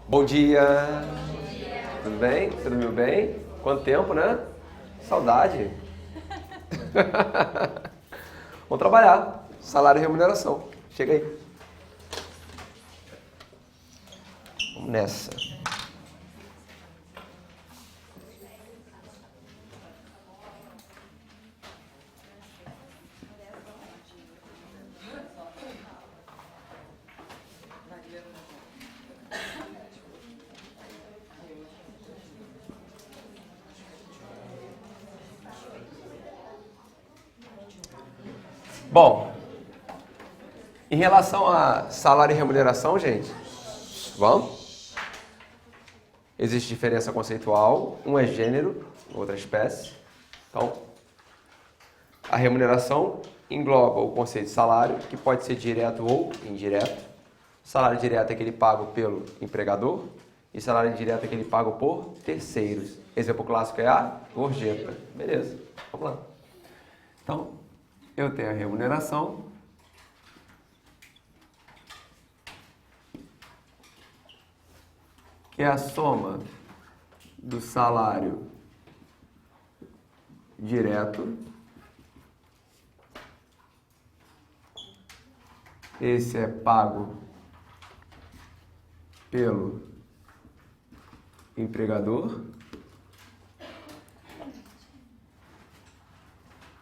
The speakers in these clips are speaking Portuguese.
Bom dia! Tudo bem? Você dormiu bem? Quanto tempo, né? Saudade! Vamos trabalhar. Salário e remuneração. Chega aí. Vamos nessa. Bom, em relação a salário e remuneração, gente, vamos? Existe diferença conceitual, um é gênero, outra espécie. Então, a remuneração engloba o conceito de salário, que pode ser direto ou indireto. Salário direto é aquele pago pelo empregador e salário indireto é aquele pago por terceiros. Exemplo clássico é a gorjeta. Beleza, vamos lá. Então, eu tenho a remuneração, que é a soma do salário direto, esse é pago pelo empregador,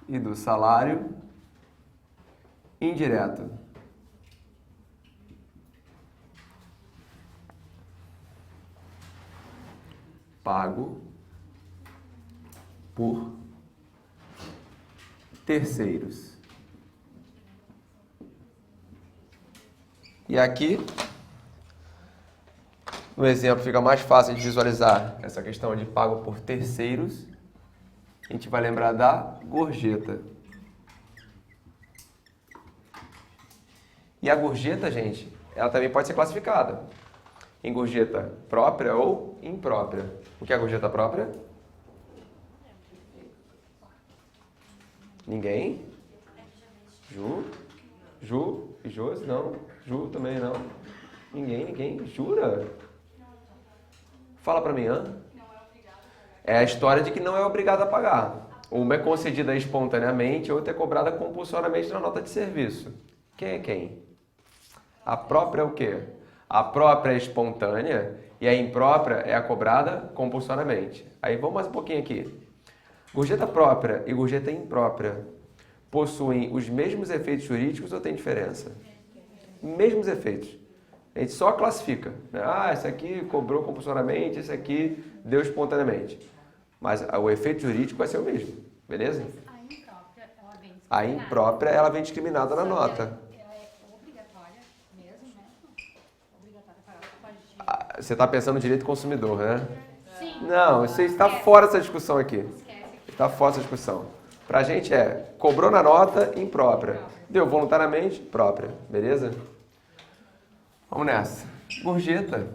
e do salário indireto, pago por terceiros. E aqui, no exemplo, fica mais fácil de visualizar essa questão de pago por terceiros. A gente vai lembrar da gorjeta. E a gorjeta, gente, ela também pode ser classificada em gorjeta própria ou imprópria. O que é a gorjeta própria? Ninguém? Ju? Ju? E Josi? Não. Ju também não. Ninguém? Jura? Fala pra mim, hã? É a história de que não é obrigado a pagar. Uma é concedida espontaneamente, outra é cobrada compulsoriamente na nota de serviço. Quem é quem? A própria é o quê? A própria é espontânea e a imprópria é a cobrada compulsoriamente. Aí vamos mais um pouquinho aqui. Gorjeta própria e gorjeta imprópria possuem os mesmos efeitos jurídicos ou tem diferença? Mesmos efeitos. A gente só classifica, né? Ah, esse aqui cobrou compulsoriamente, esse aqui deu espontaneamente. Mas o efeito jurídico vai ser o mesmo, beleza? A imprópria, ela vem discriminada na nota. Ela é obrigatória mesmo, né? Obrigatória para Você está pensando no direito consumidor, né? Sim. Não, você está fora dessa discussão aqui. Está fora dessa discussão. Pra gente cobrou na nota, imprópria. Deu voluntariamente, própria. Beleza? Vamos nessa. Gorjeta,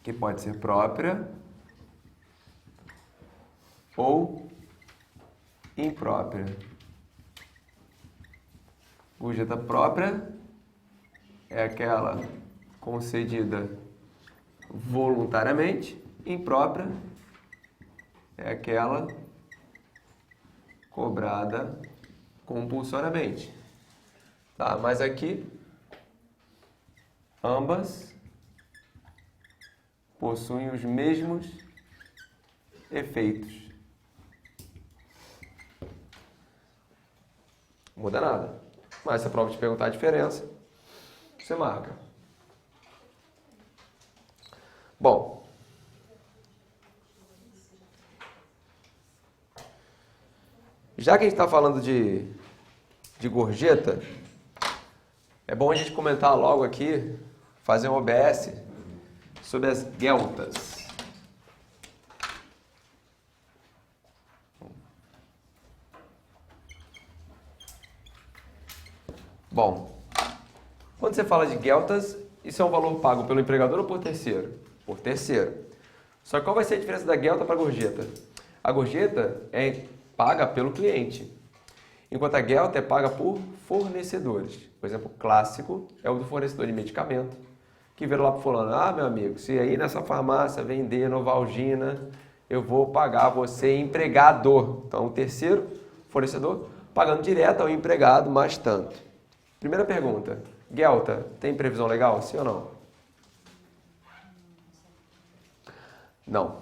que pode ser própria ou imprópria. Gorjeta própria é aquela concedida voluntariamente, imprópria é aquela cobrada compulsoriamente. Tá, mas aqui ambas possuem os mesmos efeitos. Não muda nada. Mas se a prova te perguntar a diferença, você marca. Bom, já que a gente está falando de gorjeta, é bom a gente comentar logo aqui, fazer um OBS sobre as gueltas. Bom, quando você fala de gueltas, isso é um valor pago pelo empregador ou por terceiro? Por terceiro. Só que qual vai ser a diferença da guelta para a gorjeta? A gorjeta é paga pelo cliente, enquanto a guelta é paga por fornecedores. O exemplo clássico é o do fornecedor de medicamento, que viram lá pro fulano, ah, meu amigo, se aí nessa farmácia vender Novalgina, eu vou pagar você empregado. Então, o terceiro fornecedor pagando direto ao empregado mais tanto. Primeira pergunta, Gelta, tem previsão legal, sim ou não? Não.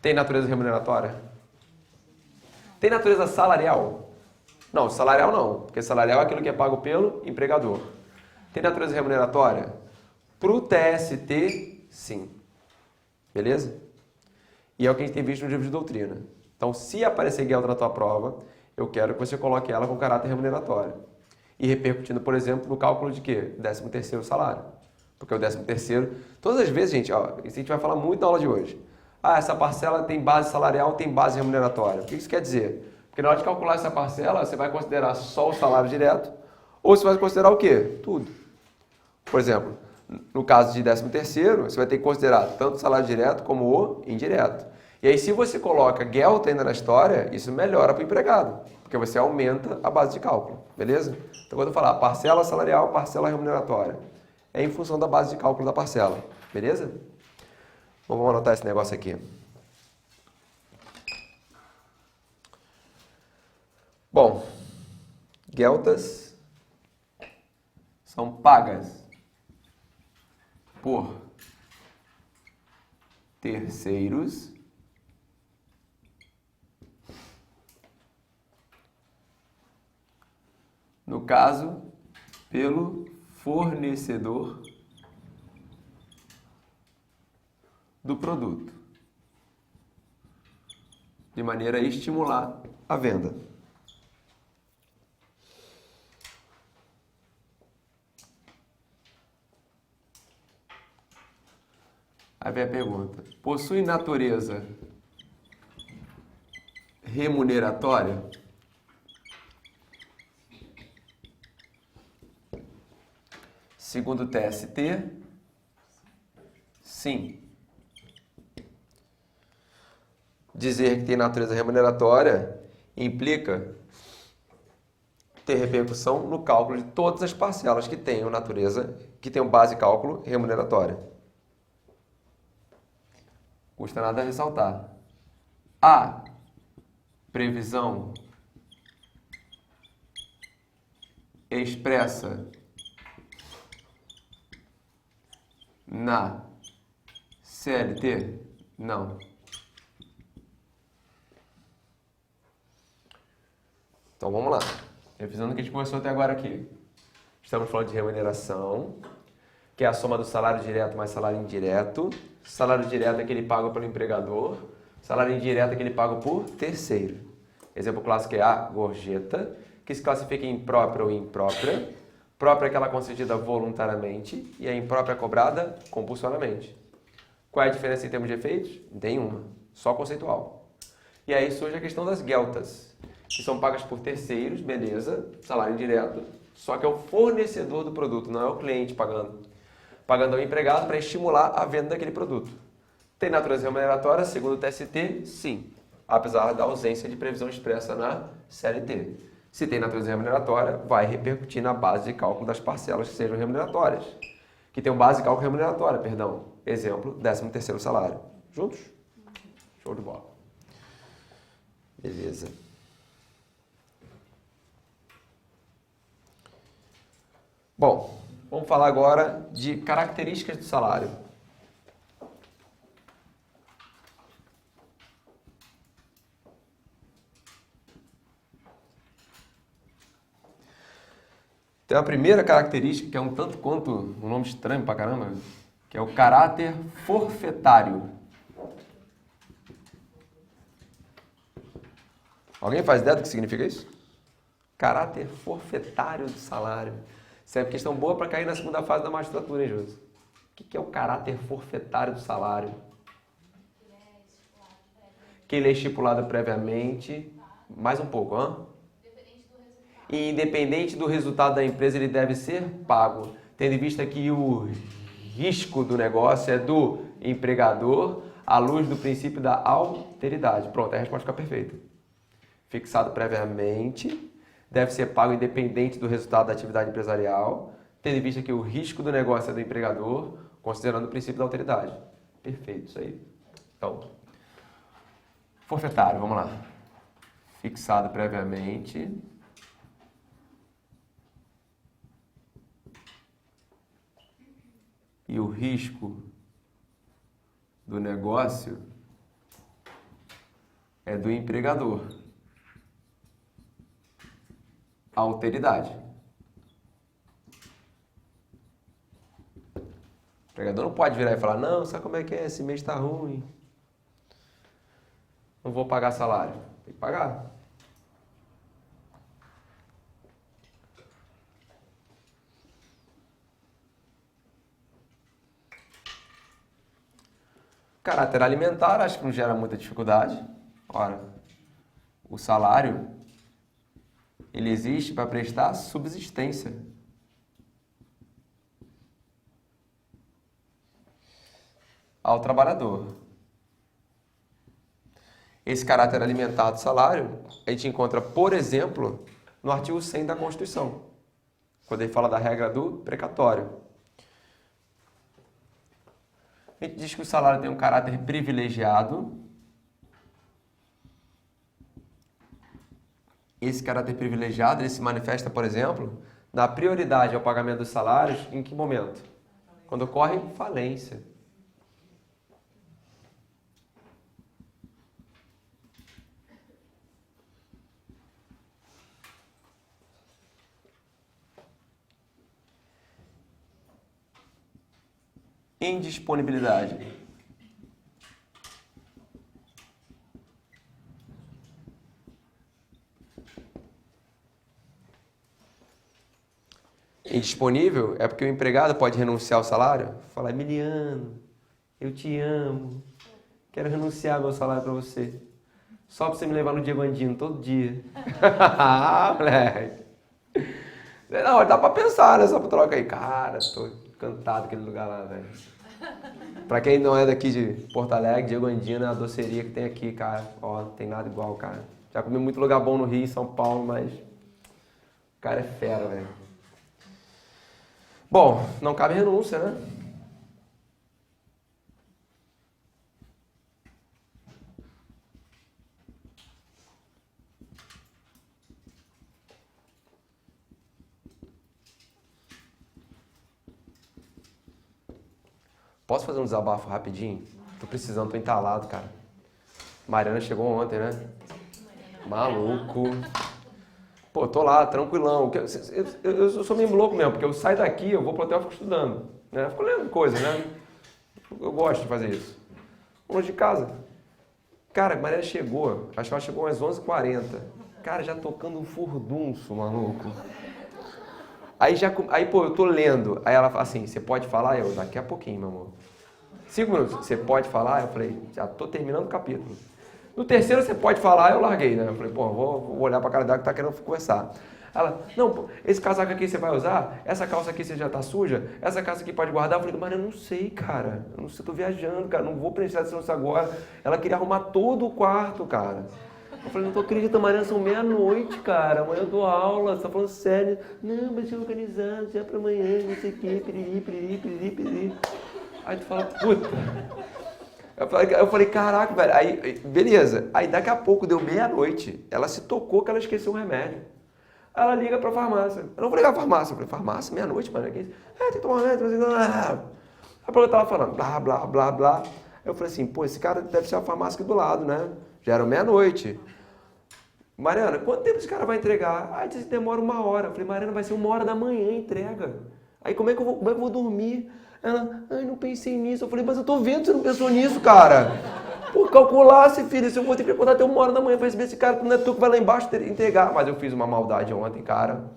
Tem natureza remuneratória? Tem natureza salarial? Não, salarial não, porque salarial é aquilo que é pago pelo empregador. Tem natureza remuneratória? Para o TST, sim. Beleza? E é o que a gente tem visto no livro de doutrina. Então, se aparecer Gelta na tua prova, eu quero que você coloque ela com caráter remuneratório. E repercutindo, por exemplo, no cálculo de quê? 13º salário. Porque o 13º, todas as vezes, gente, ó, isso a gente vai falar muito na aula de hoje. Ah, essa parcela tem base salarial, tem base remuneratória. O que isso quer dizer? Porque na hora de calcular essa parcela, você vai considerar só o salário direto, ou você vai considerar o quê? Tudo. Por exemplo, no caso de 13º, você vai ter que considerar tanto o salário direto como o indireto. E aí, se você coloca Gelta ainda na história, isso melhora para o empregado, porque você aumenta a base de cálculo, beleza? Então, quando eu falar parcela salarial, parcela remuneratória, é em função da base de cálculo da parcela, beleza? Vamos anotar esse negócio aqui. Bom, Geltas são pagas por terceiros no caso, pelo fornecedor do produto, de maneira a estimular a venda. Aí vem a pergunta: possui natureza remuneratória? Segundo o TST, sim. Dizer que tem natureza remuneratória implica ter repercussão no cálculo de todas as parcelas que tenham natureza, que tenham base cálculo remuneratória. Custa nada ressaltar. A previsão expressa na CLT? Não. Então vamos lá. Revisando o que a gente conversou até agora aqui. Estamos falando de remuneração, que é a soma do salário direto mais salário indireto. Salário direto é aquele pago pelo empregador. Salário indireto é aquele pago por terceiro. Exemplo clássico é a gorjeta, que se classifica em própria ou imprópria. Própria é aquela concedida voluntariamente e a imprópria é cobrada compulsoriamente. Qual é a diferença em termos de efeitos? Nenhuma, só conceitual. E aí surge a questão das Geltas, que são pagas por terceiros, beleza, salário indireto, só que é o fornecedor do produto, não é o cliente pagando. Pagando ao empregado para estimular a venda daquele produto. Tem natureza remuneratória, segundo o TST? Sim, apesar da ausência de previsão expressa na CLT. Se tem natureza remuneratória, vai repercutir na base de cálculo das parcelas que sejam remuneratórias. Que tem base de cálculo remuneratória, perdão. Exemplo, 13º salário. Juntos? Show de bola. Beleza. Bom, vamos falar agora de características do salário. Tem a primeira característica, que é um tanto quanto um nome estranho pra caramba, que é o caráter forfetário. Alguém faz ideia do que significa isso? Caráter forfetário do salário. Isso é uma questão boa para cair na segunda fase da magistratura, hein, Júlio? O que é o caráter forfetário do salário? Que ele é estipulado previamente. Mais um pouco, hã? E independente do resultado da empresa, ele deve ser pago, tendo em vista que o risco do negócio é do empregador à luz do princípio da alteridade. Pronto, a resposta fica perfeita. Fixado previamente, deve ser pago independente do resultado da atividade empresarial, tendo em vista que o risco do negócio é do empregador, considerando o princípio da alteridade. Perfeito, isso aí. Então, forfetário, vamos lá. Fixado previamente. E o risco do negócio é do empregador. Alteridade. O empregador não pode virar e falar, não, sabe como é que é? Esse mês está ruim. Não vou pagar salário. Tem que pagar. Caráter alimentar, acho que não gera muita dificuldade. Ora, o salário, ele existe para prestar subsistência. Ao trabalhador. Esse caráter alimentar do salário, a gente encontra, por exemplo, no artigo 100 da Constituição, quando ele fala da regra do precatório. A gente diz que o salário tem um caráter privilegiado. Esse caráter privilegiado, ele se manifesta, por exemplo, na prioridade ao pagamento dos salários, em que momento? Quando ocorre falência. Indisponibilidade. Indisponível é porque o empregado pode renunciar ao salário, falar, Emiliano, eu te amo, quero renunciar ao meu salário para você, só para você me levar no Diego Andino todo dia. Ah, moleque. Não, dá para pensar nessa troca aí. Cara, tô encantado com aquele lugar lá, velho. Pra quem não é daqui de Porto Alegre, Diego Andino é a doceria que tem aqui, cara. Ó, não tem nada igual, cara. Já comi muito lugar bom no Rio, em São Paulo, mas o cara é fera, velho. Bom, não cabe renúncia, né? Posso fazer um desabafo rapidinho? Tô precisando, tô entalado, cara. Mariana chegou ontem, né? Maluco. Pô, tô lá, tranquilão. Eu sou meio louco mesmo, porque eu saio daqui, eu vou pro hotel e fico estudando. Né? Fico lendo coisa, né? Eu gosto de fazer isso. Longe de casa. Cara, a Mariana chegou, acho que ela chegou às 11h40. Cara, já tocando um furdunço, maluco. Aí, pô, eu tô lendo. Aí ela fala assim, você pode falar? Eu, daqui a pouquinho, meu amor. 5 minutos, você pode falar? Eu falei, já tô terminando o capítulo. No terceiro, você pode falar? Eu larguei, né? Eu falei, pô, vou olhar pra cara dela que tá querendo conversar. Ela, não, pô, esse casaco aqui você vai usar? Essa calça aqui você já tá suja? Essa calça aqui pode guardar? Eu falei, mas eu não sei, cara. Eu não sei, eu tô viajando, cara. Não vou prestar atenção nisso agora. Ela queria arrumar todo o quarto, cara. Eu falei, não tô acreditando, Mariana, são meia-noite, cara. Amanhã eu dou aula, você tá falando sério. Não, mas eu organizado, já pra amanhã, não sei o quê, piriri. Aí tu fala, puta. Eu falei, caraca, velho. Aí, beleza. Aí daqui a pouco, deu meia-noite, ela se tocou que ela esqueceu o remédio. Ela liga pra farmácia. Eu não vou ligar pra farmácia. Eu falei, farmácia, meia-noite, mano. Tem que tomar remédio. Aí ela tava falando, blá. Eu falei assim, pô, esse cara deve ser a farmácia aqui do lado, né? Já era meia-noite. Mariana, quanto tempo esse cara vai entregar? Aí disse que demora 1 hora. Eu falei, Mariana, vai ser 1h da manhã a entrega. Aí como é que eu vou dormir? Ela, ai, não pensei nisso. Eu falei, mas eu tô vendo que você não pensou nisso, cara. Pô, calculasse, filho, se eu vou ter que acordar até 1h da manhã pra receber esse cara, não é tu que vai lá embaixo entregar. Mas eu fiz uma maldade ontem, cara.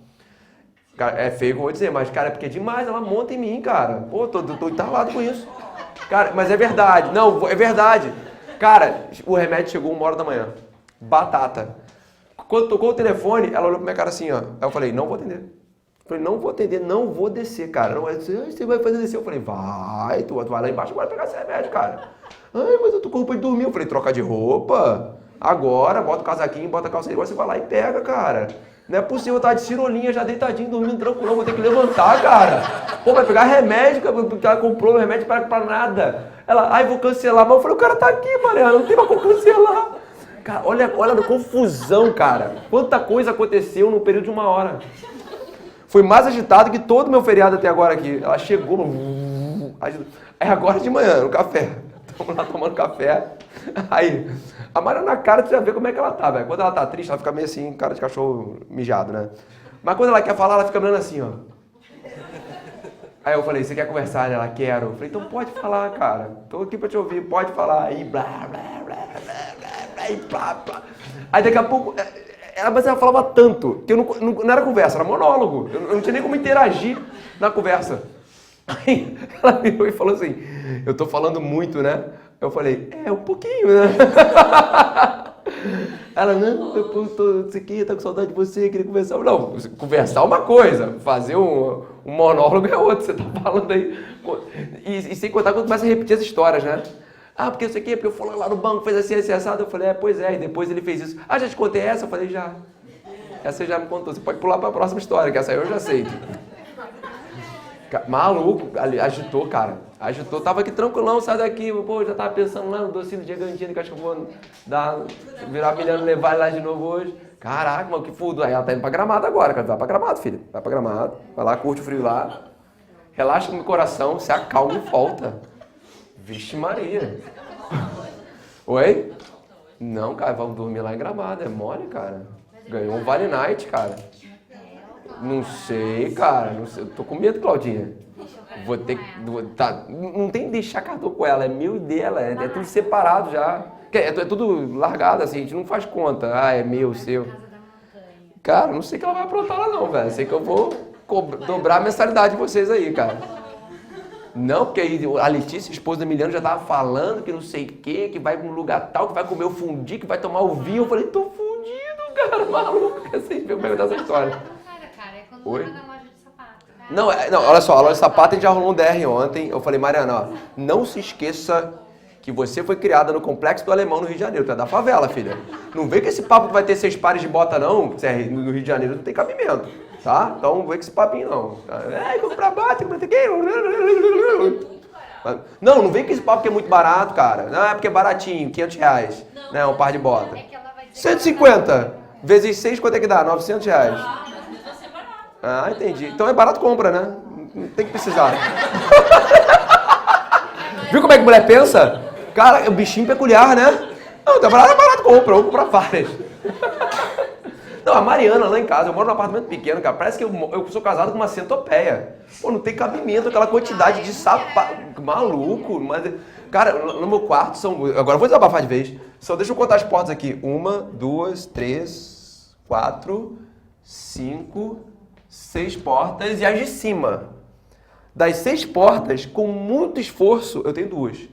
É feio como eu vou dizer, mas, cara, é porque é demais, ela monta em mim, cara. Pô, tô entalado com isso. Cara, mas é verdade. Não, é verdade. Cara, o remédio chegou 1h da manhã. Batata. Quando tocou o telefone, ela olhou pra minha cara assim, ó. Aí eu falei, não vou atender. Eu falei, não vou atender, não vou descer, cara. Não vai descer, você vai fazer descer. Eu falei, vai, tu vai lá embaixo agora pegar esse remédio, cara. Ai, mas eu tô com roupa de dormir. Eu falei, troca de roupa. Agora, bota o casaquinho, bota a calça aí, agora você vai lá e pega, cara. Não é possível, eu tava de cirolinha, já deitadinho, dormindo tranquilo, vou ter que levantar, cara. Pô, vai pegar remédio, porque ela comprou remédio pra nada. Ela, ai, vou cancelar. Mas eu falei, o cara tá aqui, Mariana, não tem mais como cancelar. Cara, olha a confusão, cara. Quanta coisa aconteceu no período de 1 hora. Foi mais agitado que todo o meu feriado até agora aqui. Ela chegou, aí agora de manhã, no café. Estamos lá tomando café. Aí, a Mariana na cara, tu já vê como é que ela tá, velho. Quando ela tá triste, ela fica meio assim, cara de cachorro mijado, né? Mas quando ela quer falar, ela fica meio assim, ó. Aí eu falei, você quer conversar? Ela, quero. Eu falei, então pode falar, cara. Tô aqui pra te ouvir, pode falar. Aí, blá, blá, blá, blá, blá, blá, blá. Aí daqui a pouco, mas ela falava tanto, que eu não era conversa, era monólogo. Eu não tinha nem como interagir na conversa. Aí ela virou e falou assim, eu tô falando muito, né? Eu falei, um pouquinho, né? Ela, não, eu tô aqui, tô com saudade de você, queria conversar. Não, conversar é uma coisa, fazer um monólogo é outra, você tá falando aí. E sem contar quando começa a repetir as histórias, né? Ah, porque isso aqui, porque eu fui lá no banco, fez assim, assim, assado. Eu falei, pois é, e depois ele fez isso. Ah, já te contei essa? Eu falei, já. Essa você já me contou, você pode pular pra próxima história, que essa aí eu já sei. Maluco, agitou, cara. Agitou, tava aqui tranquilão, sai daqui. Pô, já tava pensando lá no docinho do Gigantinho, que acho que eu vou virar milhão e levar ele lá de novo hoje. Caraca, mano, que fudo. Aí ela tá indo pra Gramado agora, cara. Vai pra Gramado, filho. Vai pra Gramado. Vai lá, curte o frio lá. Relaxa no coração, se acalma e volta. Vixe Maria. Oi? Não, cara, vamos dormir lá em Gramado. É mole, cara. Ganhou um Vale Night, cara. Não sei, cara. Não sei. Eu tô com medo, Claudinha. Vou ter que. Não tem que deixar cartão com ela. É meu e dela. É tudo separado já. É tudo largado assim. A gente não faz conta. Ah, é meu, seu. Cara, não sei que ela vai aprontar lá não, velho. Sei que eu vou dobrar a mensalidade de vocês aí, cara. Não, porque aí a Letícia, a esposa da Emiliano, já tava falando que não sei o quê, que vai pra um lugar tal, que vai comer o fundi, que vai tomar o vinho. Eu falei, tô fundido, cara, maluco. Vocês viram como é essa história. Oi? Não, olha só, a loja de sapato a gente já rolou um DR ontem. Eu falei, Mariana, ó, não se esqueça que você foi criada no Complexo do Alemão no Rio de Janeiro. Tu é da favela, filha. Não vem com esse papo que vai ter 6 pares de bota, não. No Rio de Janeiro não tem cabimento, tá? Então não vem com esse papinho, não. Comprar bota, comprar aqui. Não vem com esse papo que é muito barato, cara. Não, é porque é baratinho, R$500, né? Um par de bota. 150 vezes 6, quanto é que dá? R$900. Ah, entendi. Então é barato compra, né? Não tem que precisar. Viu como é que a mulher pensa? Cara, é um bichinho peculiar, né? Não, tá barato compra. Eu vou comprar várias. Não, a Mariana lá em casa, eu moro num apartamento pequeno, cara. Parece que eu sou casado com uma centopeia. Pô, não tem cabimento aquela quantidade de sapato. Maluco. Mas, cara, no meu quarto são... Agora eu vou desabafar de vez. Deixa eu contar as portas aqui. 1, 2, 3, 4, 5... 6 portas e as de cima. Das 6 portas, com muito esforço, eu tenho 2.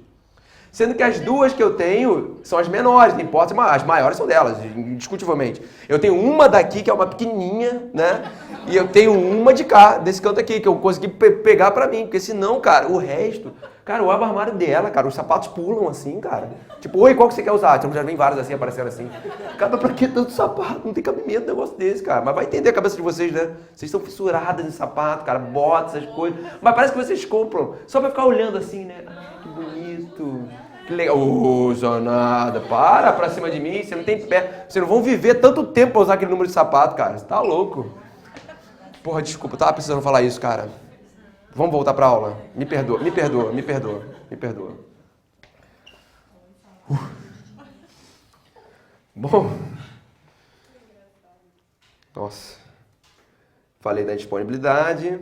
Sendo que as 2 que eu tenho são as menores, tem portas, as maiores são delas, indiscutivelmente. Eu tenho uma daqui, que é uma pequenininha, né? E eu tenho uma de cá, desse canto aqui, que eu consegui pegar pra mim. Porque senão, cara, o resto... Cara, eu abro o armário dela, cara, os sapatos pulam assim, cara. Tipo, oi, qual que você quer usar? Tipo, já vem vários assim, aparecendo assim. Cara, pra que tanto sapato? Não tem cabimento um negócio desse, cara. Mas vai entender a cabeça de vocês, né? Vocês estão fissuradas em sapato, cara, botas, essas coisas. Mas parece que vocês compram só pra ficar olhando assim, né? Ah, que bonito. Que legal. Usa nada. Para pra cima de mim, você não tem pé. Vocês não vão viver tanto tempo pra usar aquele número de sapato, cara. Você tá louco. Porra, desculpa, eu tava precisando falar isso, cara. Vamos voltar pra aula. Me perdoa. Bom. Nossa. Falei da disponibilidade.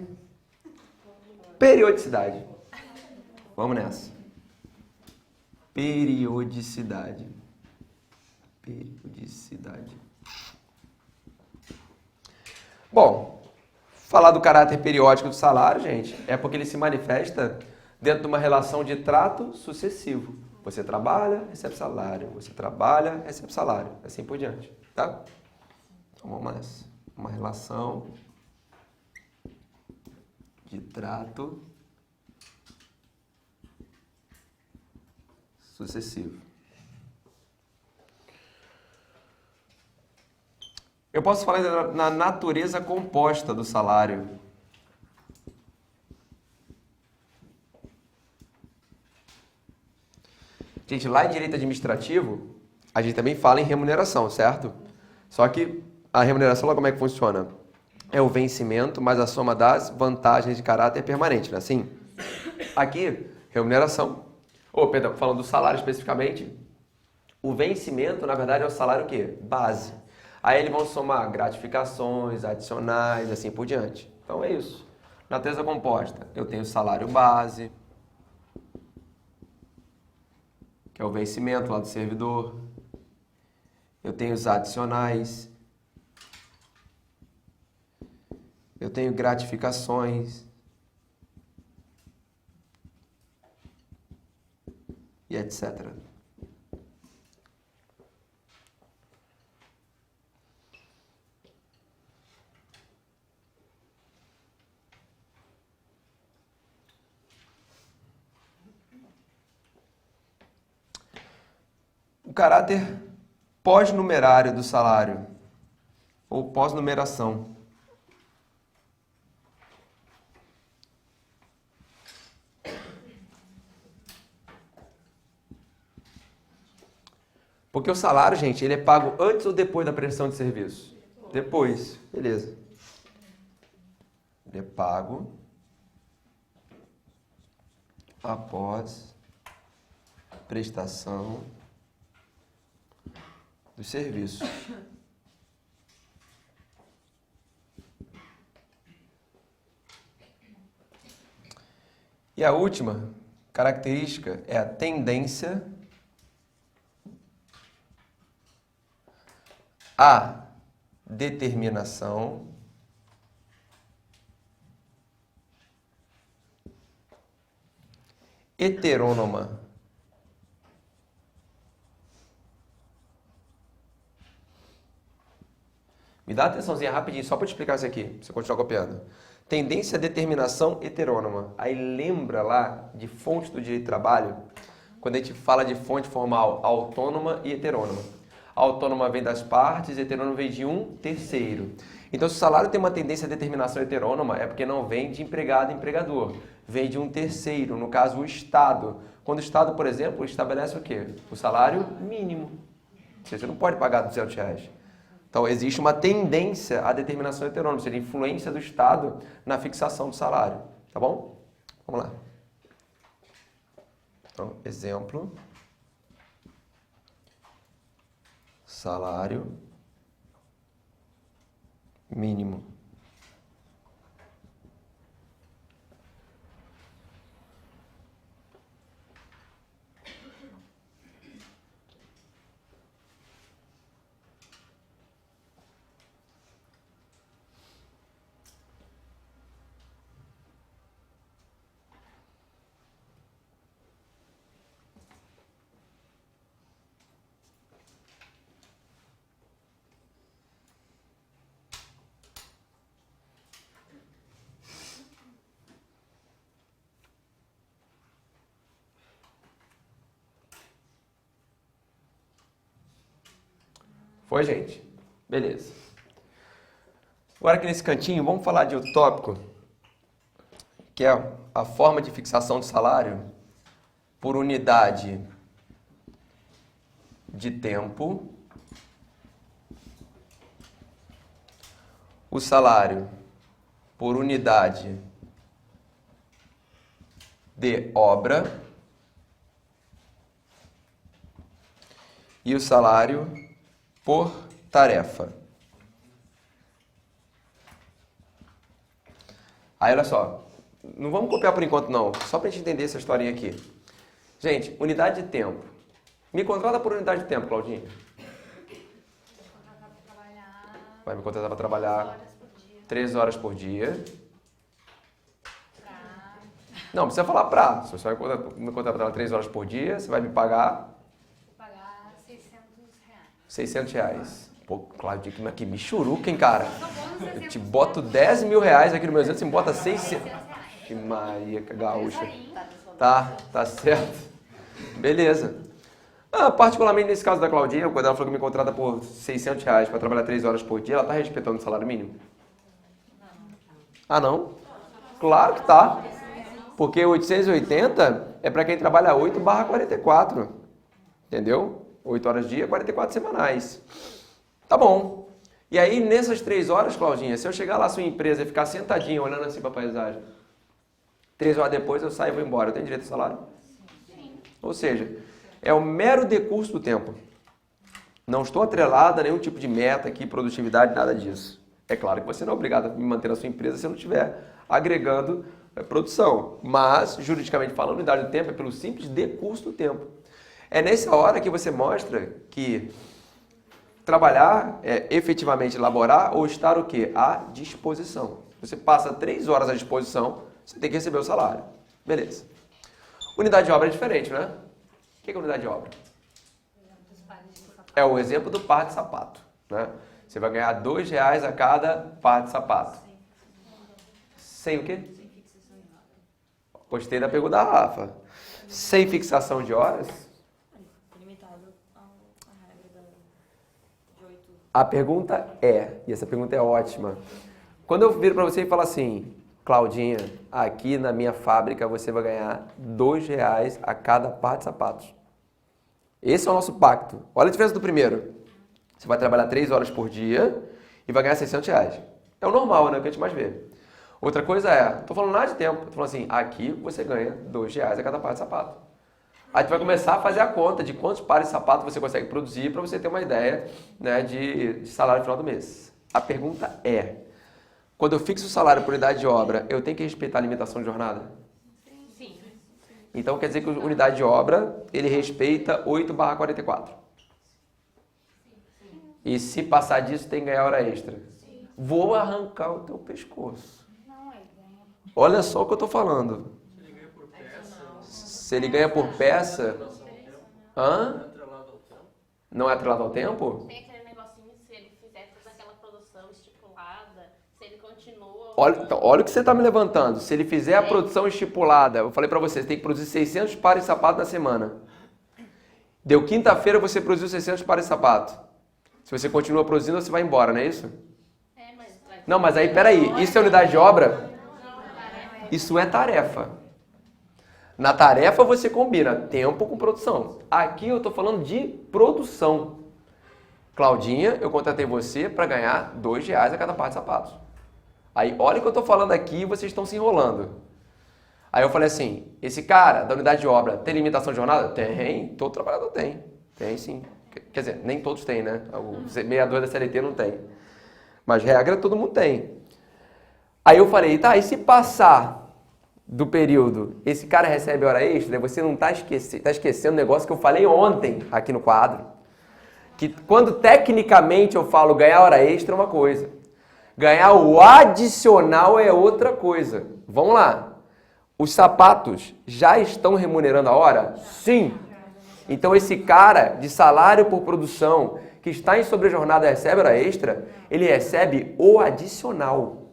Periodicidade. Vamos nessa. Periodicidade. Bom, falar do caráter periódico do salário, gente, é porque ele se manifesta dentro de uma relação de trato sucessivo. Você trabalha, recebe salário. Você trabalha, recebe salário. Assim por diante, tá? Então vamos nessa. Uma relação de trato sucessivo. Eu posso falar na natureza composta do salário. Gente, lá em direito administrativo, a gente também fala em remuneração, certo? Só que a remuneração, lá como é que funciona? É o vencimento mais a soma das vantagens de caráter permanente, não é assim? Aqui, remuneração. Perdão, falando do salário especificamente, o vencimento, na verdade, é o salário o quê? Base. Aí eles vão somar gratificações, adicionais, assim por diante. Então é isso. Natureza composta. Eu tenho o salário base, que é o vencimento lá do servidor. Eu tenho os adicionais. Eu tenho gratificações. E etc. O caráter pós-numerário do salário, ou pós-numeração. Porque o salário, gente, ele é pago antes ou depois da prestação de serviço? Depois, beleza. Ele é pago após prestação dos serviços. E a última característica é a tendência à determinação heterônoma. Me dá uma atençãozinha rapidinho, só para te explicar isso aqui, pra você continuar copiando. Tendência à determinação heterônoma. Aí lembra lá de fonte do direito do trabalho, quando a gente fala de fonte formal autônoma e heterônoma. A autônoma vem das partes, heterônoma vem de um terceiro. Então, se o salário tem uma tendência à determinação heterônoma, é porque não vem de empregado e empregador, vem de um terceiro, no caso o Estado. Quando o Estado, por exemplo, estabelece o quê? O salário mínimo. Você não pode pagar R$200. Então, existe uma tendência à determinação heterônoma, ou seja, influência do Estado na fixação do salário. Tá bom? Vamos lá. Então, exemplo. Salário mínimo. Foi, gente? Beleza. Agora aqui nesse cantinho, vamos falar de outro tópico, que é a forma de fixação de salário por unidade de tempo. O salário por unidade de obra e o salário por tarefa. Aí, olha só. Não vamos copiar por enquanto, não. Só para a gente entender essa historinha aqui. Gente, unidade de tempo. Me contrata por unidade de tempo, Claudinha. Vai me contratar para trabalhar 3 horas por dia. Não, precisa falar pra. Se você vai me contratar para trabalhar 3 horas por dia, você vai me pagar... Vou pagar R$600. Pô, Claudinha, que michuruca, hein, cara? Eu te boto R$10.000 aqui no meu exemplo, você me bota 600. Que Maria, que gaúcha. Tá certo. Beleza. Particularmente nesse caso da Claudinha, quando ela falou que me contrata por R$ 600 para trabalhar 3 horas por dia, ela está respeitando o salário mínimo? Ah, não? Claro que tá. Porque 880 é para quem trabalha 8/44. Entendeu? 8 horas dia, 44 semanais. Tá bom. E aí, nessas 3 horas, Claudinha, se eu chegar lá na sua empresa e ficar sentadinho olhando assim para a paisagem, 3 horas depois eu saio e vou embora, eu tenho direito ao salário? Sim. Ou seja, é o mero decurso do tempo. Não estou atrelado a nenhum tipo de meta aqui, produtividade, nada disso. É claro que você não é obrigado a me manter na sua empresa se não estiver agregando produção. Mas, juridicamente falando, a unidade do tempo é pelo simples decurso do tempo. É nessa hora que você mostra que trabalhar é efetivamente elaborar ou estar o quê? À disposição. Você passa 3 horas à disposição, você tem que receber o salário. Beleza. Unidade de obra é diferente, né? O que é unidade de obra? É o exemplo do par de sapato, né? Você vai ganhar R$ 2 a cada par de sapato. Sem o quê? Sem fixação de horas. Gostei da pergunta da Rafa. Sem fixação de horas? Limitado à regra de 8. A pergunta é, e essa pergunta é ótima. Quando eu viro para você e falo assim, Claudinha, aqui na minha fábrica você vai ganhar R$ 2 a cada par de sapatos. Esse é o nosso pacto. Olha a diferença do primeiro. Você vai trabalhar 3 horas por dia e vai ganhar R$ 600. É o normal, né? O que a gente mais vê. Outra coisa é, não estou falando nada de tempo, estou falando assim, aqui você ganha R$ 2 a cada par de sapato. Aí tu vai começar a fazer a conta de quantos pares de sapato você consegue produzir para você ter uma ideia, né, de salário no final do mês. A pergunta é, quando eu fixo o salário por unidade de obra, eu tenho que respeitar a limitação de jornada? Sim. Então quer dizer que a unidade de obra, ele respeita 8/44. E se passar disso, tem que ganhar hora extra. Sim. Vou arrancar o teu pescoço. Não, ele ganha. Olha só o que eu estou falando. Se ele ganha por peça... Se ele ganha por peça... Hã? Não é atrelado ao tempo? Tem aquele negocinho, se ele fizer toda aquela produção estipulada, se ele continua... Olha o que você está me levantando. Se ele fizer a produção estipulada, eu falei para você, você tem que produzir 600 pares de sapato na semana. Deu quinta-feira, você produziu 600 pares de sapato. Se você continua produzindo, você vai embora, não é isso? Não, mas aí, peraí, isso é unidade de obra? Isso é tarefa. Na tarefa você combina tempo com produção. Aqui eu estou falando de produção. Claudinha, eu contratei você para ganhar R$ 2 a cada par de sapatos. Aí, olha o que eu estou falando aqui e vocês estão se enrolando. Aí eu falei assim, esse cara da unidade de obra tem limitação de jornada? Tem, todo trabalhador tem. Tem sim. Quer dizer, nem todos têm, né? O 62 da CLT não tem. Mas regra todo mundo tem. Aí eu falei, tá, e se passar do período, esse cara recebe hora extra, você não está esquecendo o negócio que eu falei ontem aqui no quadro. Que quando tecnicamente eu falo ganhar hora extra é uma coisa. Ganhar o adicional é outra coisa. Vamos lá. Os sapatos já estão remunerando a hora? Sim. Então esse cara de salário por produção que está em sobrejornada e recebe hora extra, ele recebe o adicional.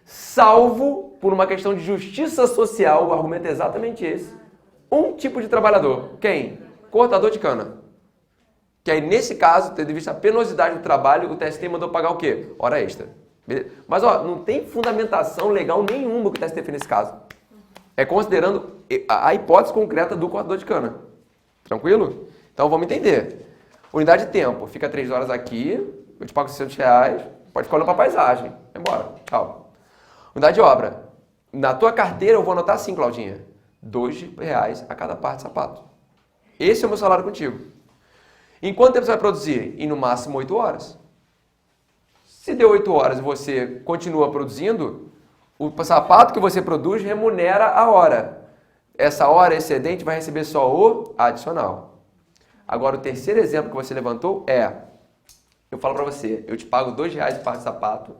Salvo por uma questão de justiça social, o argumento é exatamente esse. Um tipo de trabalhador. Quem? Cortador de cana. Que aí nesse caso, tendo em vista a penosidade do trabalho, o TST mandou pagar o quê? Hora extra. Beleza? Mas ó, não tem fundamentação legal nenhuma que o TST fez nesse caso. É considerando a hipótese concreta do cortador de cana. Tranquilo? Então vamos entender. Unidade de tempo. Fica 3 horas aqui, eu te pago R$ 600, pode ficar olhando para a paisagem. Vai embora. Tchau. Unidade de obra. Na tua carteira eu vou anotar assim, Claudinha. R$ 2 a cada par de sapato. Esse é o meu salário contigo. Em quanto tempo você vai produzir? Em no máximo 8 horas. Se deu 8 horas e você continua produzindo, o sapato que você produz remunera a hora. Essa hora excedente vai receber só o adicional. Agora, o terceiro exemplo que você levantou é, eu falo para você, eu te pago R$ 2 de par de sapato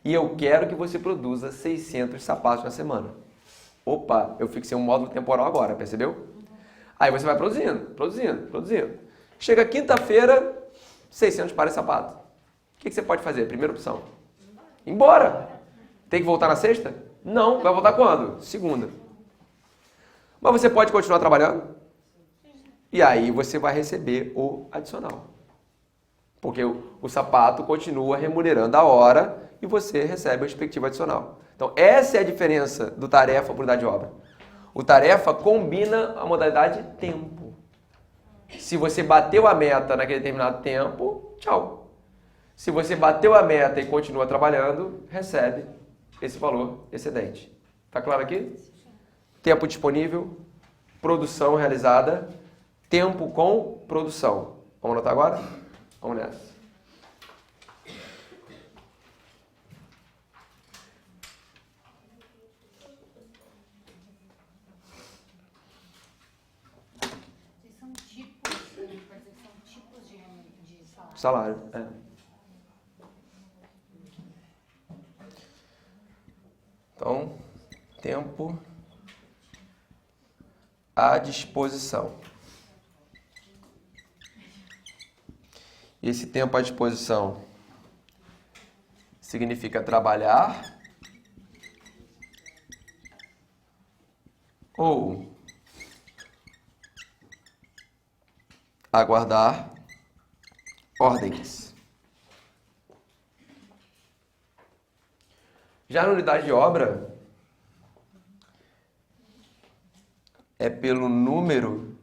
e eu quero que você produza 600 sapatos na semana. Opa, eu fixei um módulo temporal agora, percebeu? Aí você vai produzindo. Chega quinta-feira, 600 pares de sapato. O que você pode fazer? Primeira opção. Ir embora. Tem que voltar na sexta? Não. Vai voltar quando? Segunda. Mas você pode continuar trabalhando? E aí você vai receber o adicional. Porque o sapato continua remunerando a hora e você recebe a respectiva adicional. Então, essa é a diferença do tarefa para unidade de obra. O tarefa combina a modalidade tempo. Se você bateu a meta naquele determinado tempo, tchau. Se você bateu a meta e continua trabalhando, recebe esse valor excedente. Tá claro aqui? Tempo disponível, produção realizada, tempo com produção. Vamos anotar agora? Vamos nessa. São tipos, são tipos de salário. Salário, é. Então, tempo à disposição. E esse tempo à disposição significa trabalhar ou aguardar ordens. Já na unidade de obra, é pelo número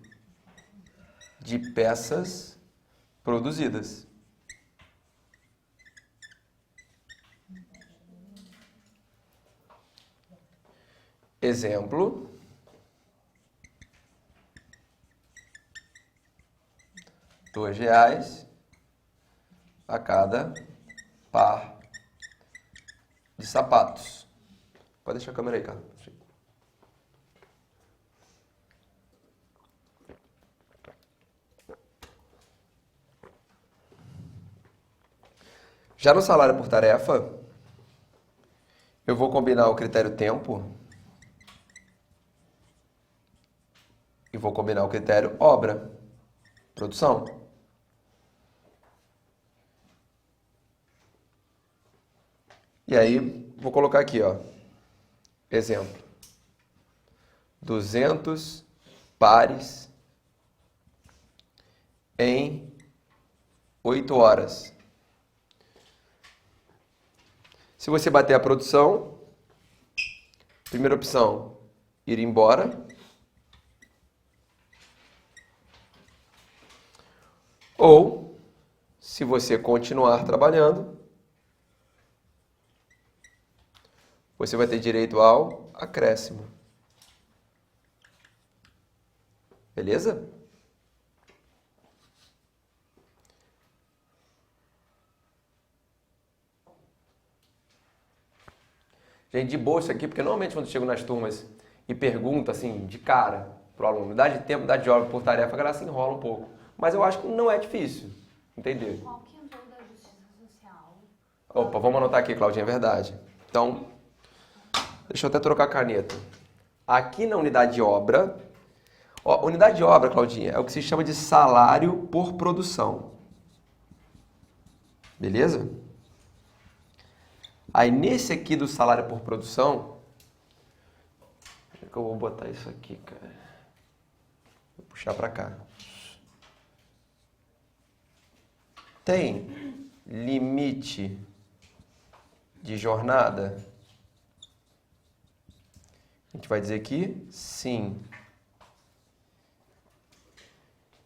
de peças produzidas. Exemplo. R$ 2 a cada par de sapatos. Pode deixar a câmera aí, cara. Já no salário por tarefa, eu vou combinar o critério tempo e vou combinar o critério obra, produção. E aí, vou colocar aqui, ó, exemplo, 200 pares em 8 horas. Se você bater a produção, primeira opção, ir embora. Ou, se você continuar trabalhando, você vai ter direito ao acréscimo. Beleza? Gente, de boa isso aqui, porque normalmente quando eu chego nas turmas e pergunto assim, de cara, pro aluno, dá de tempo, dá de hora por tarefa, a galera se enrola um pouco. Mas eu acho que não é difícil entender. Qual que é o jogo da justiça social? Opa, vamos anotar aqui, Claudinha, é verdade. Então, deixa eu até trocar a caneta. Aqui na unidade de obra, ó, unidade de obra, Claudinha, é o que se chama de salário por produção. Beleza? Aí nesse aqui do salário por produção, como é que eu vou botar isso aqui, cara? Vou puxar para cá. Tem limite de jornada? A gente vai dizer aqui, sim.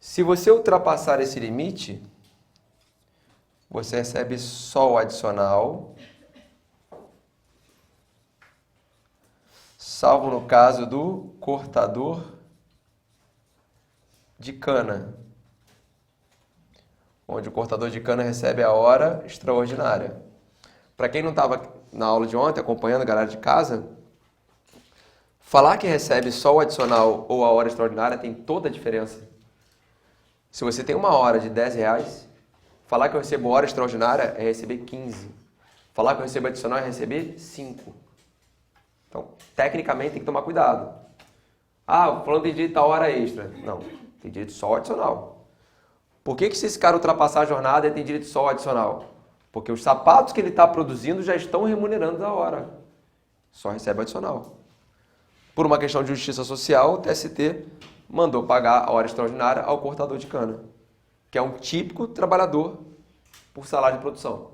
Se você ultrapassar esse limite, você recebe só o adicional, salvo no caso do cortador de cana, onde o cortador de cana recebe a hora extraordinária. Para quem não estava na aula de ontem, acompanhando a galera de casa, falar que recebe só o adicional ou a hora extraordinária tem toda a diferença. Se você tem uma hora de R$10, falar que eu recebo hora extraordinária é receber 15. Falar que eu recebo adicional é receber 5. Então, tecnicamente tem que tomar cuidado. Ah, o fulano tem direito a hora extra. Não, tem direito só ao adicional. Por que se esse cara ultrapassar a jornada, ele tem direito só ao adicional? Porque os sapatos que ele está produzindo já estão remunerando a hora. Só recebe adicional. Por uma questão de justiça social, o TST mandou pagar a hora extraordinária ao cortador de cana, que é um típico trabalhador por salário de produção.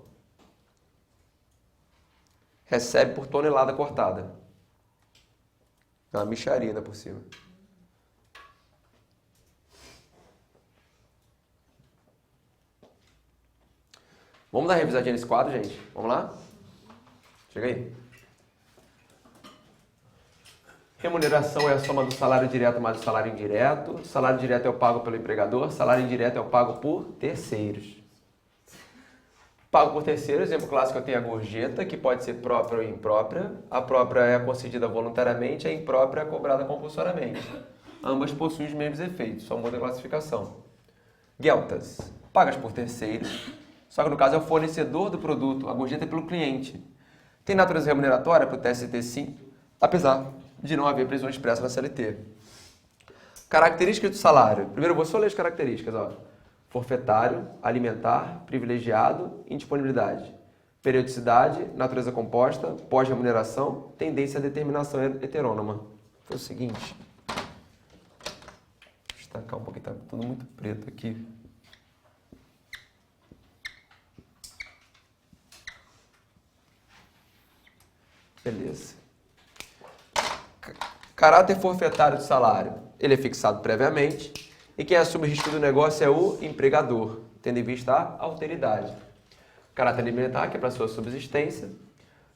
Recebe por tonelada cortada. É uma mixaria ainda por cima. Vamos dar uma revisadinha nesse quadro, gente? Vamos lá? Chega aí. Remuneração é a soma do salário direto mais o salário indireto. Salário direto é o pago pelo empregador. Salário indireto é o pago por terceiros. Pago por terceiro, exemplo clássico, eu tenho a gorjeta, que pode ser própria ou imprópria. A própria é concedida voluntariamente, a imprópria é cobrada compulsoriamente. Ambas possuem os mesmos efeitos, só muda a classificação. Geltas, pagas por terceiros, só que no caso é o fornecedor do produto, a gorjeta é pelo cliente. Tem natureza remuneratória para o TST sim, apesar de não haver previsão expressa na CLT. Características do salário. Primeiro eu vou só ler as características, ó. Forfetário, alimentar, privilegiado, indisponibilidade. Periodicidade, natureza composta, pós-remuneração, tendência à determinação heterônoma. Foi o seguinte. Vou destacar um pouquinho, tá tudo muito preto aqui. Beleza. Caráter forfetário do salário. Ele é fixado previamente. E quem assume o risco do negócio é o empregador, tendo em vista a alteridade. Caráter alimentar, que é para sua subsistência.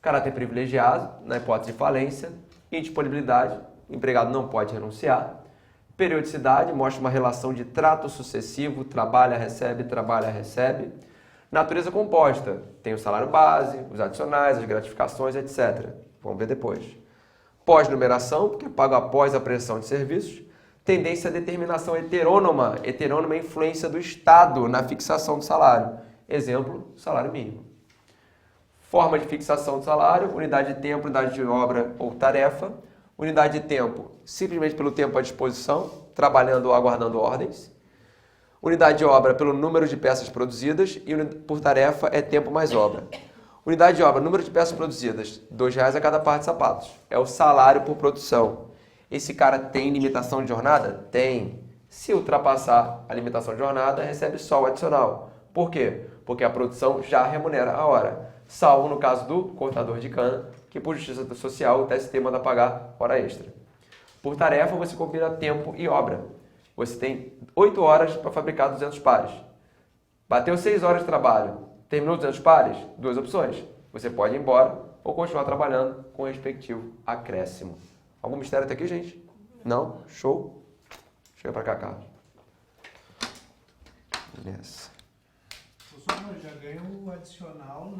Caráter privilegiado, na hipótese de falência. Indisponibilidade, o empregado não pode renunciar. Periodicidade, mostra uma relação de trato sucessivo, trabalha, recebe. Natureza composta, tem o salário base, os adicionais, as gratificações, etc. Vamos ver depois. Pós-numeração, porque é pago após a prestação de serviços. Tendência à determinação heterônoma. Heterônoma é a influência do Estado na fixação do salário. Exemplo, salário mínimo. Forma de fixação do salário, unidade de tempo, unidade de obra ou tarefa. Unidade de tempo, simplesmente pelo tempo à disposição, trabalhando ou aguardando ordens. Unidade de obra pelo número de peças produzidas e por tarefa é tempo mais obra. Unidade de obra, número de peças produzidas, R$2 a cada par de sapatos. É o salário por produção. Esse cara tem limitação de jornada? Tem. Se ultrapassar a limitação de jornada, recebe só o adicional. Por quê? Porque a produção já remunera a hora. Salvo no caso do cortador de cana, que por justiça social o TST manda pagar hora extra. Por tarefa, você combina tempo e obra. Você tem 8 horas para fabricar 200 pares. Bateu 6 horas de trabalho. Terminou 200 pares? 2 opções. Você pode ir embora ou continuar trabalhando com o respectivo acréscimo. Algum mistério até aqui, gente? Não? Show? Chega pra cá, Carlos. Beleza. Já ganha o adicional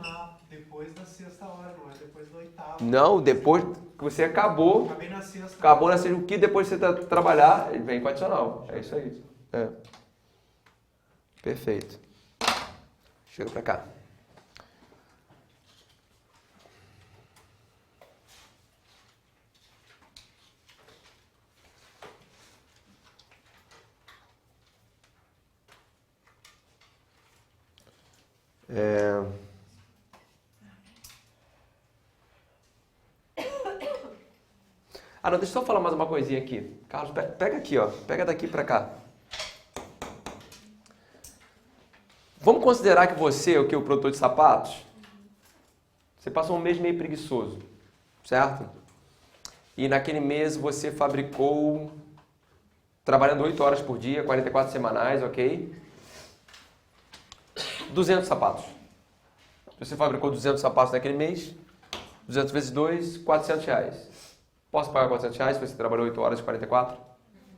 depois da sexta hora, não é depois da oitava. Não, depois que você acabou. Acabei na sexta. Acabou na sexta. O que depois você trabalhar, ele vem com adicional. É isso aí. É. Perfeito. Chega pra cá. Ah, não, deixa eu só falar mais uma coisinha aqui. Carlos, pega aqui, ó. Pega daqui pra cá. Vamos considerar que você, o produtor de sapatos, você passou um mês meio preguiçoso, certo? E naquele mês você fabricou, trabalhando 8 horas por dia, 44 semanais, ok? 200 sapatos. Você fabricou 200 sapatos naquele mês, 200 vezes 2, R$400. Posso pagar R$400 se você trabalhou 8 horas e 44?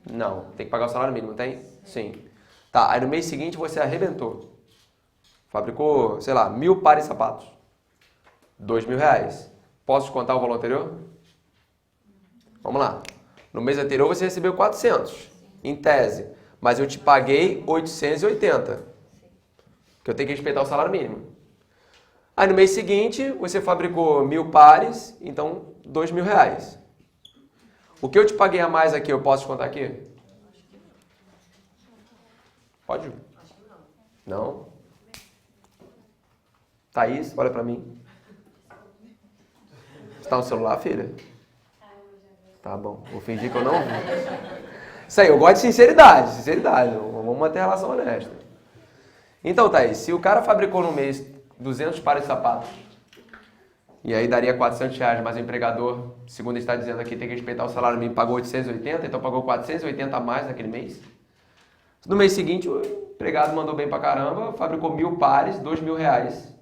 Não. Tem que pagar o salário mínimo, tem? Sim. Tá, aí no mês seguinte você arrebentou. Fabricou, sei lá, 1.000 pares de sapatos. R$2.000. Posso descontar o valor anterior? Vamos lá. No mês anterior você recebeu 400, em tese. Mas eu te paguei 880. Que eu tenho que respeitar o salário mínimo. Aí no mês seguinte você fabricou 1.000 pares, então R$2.000. O que eu te paguei a mais aqui, eu posso descontar aqui? Pode? Não? Thaís, olha pra mim. Você tá no celular, filha? Tá bom, vou fingir que eu não vi. Isso aí, eu gosto de sinceridade. Vamos manter a relação honesta. Então, Thaís, se o cara fabricou no mês 200 pares de sapatos, e aí daria R$400, mas o empregador, segundo ele está dizendo aqui, tem que respeitar o salário mínimo, pagou 880, então pagou 480 a mais naquele mês. No mês seguinte, o empregado mandou bem pra caramba, fabricou 1000 pares, R$2.000.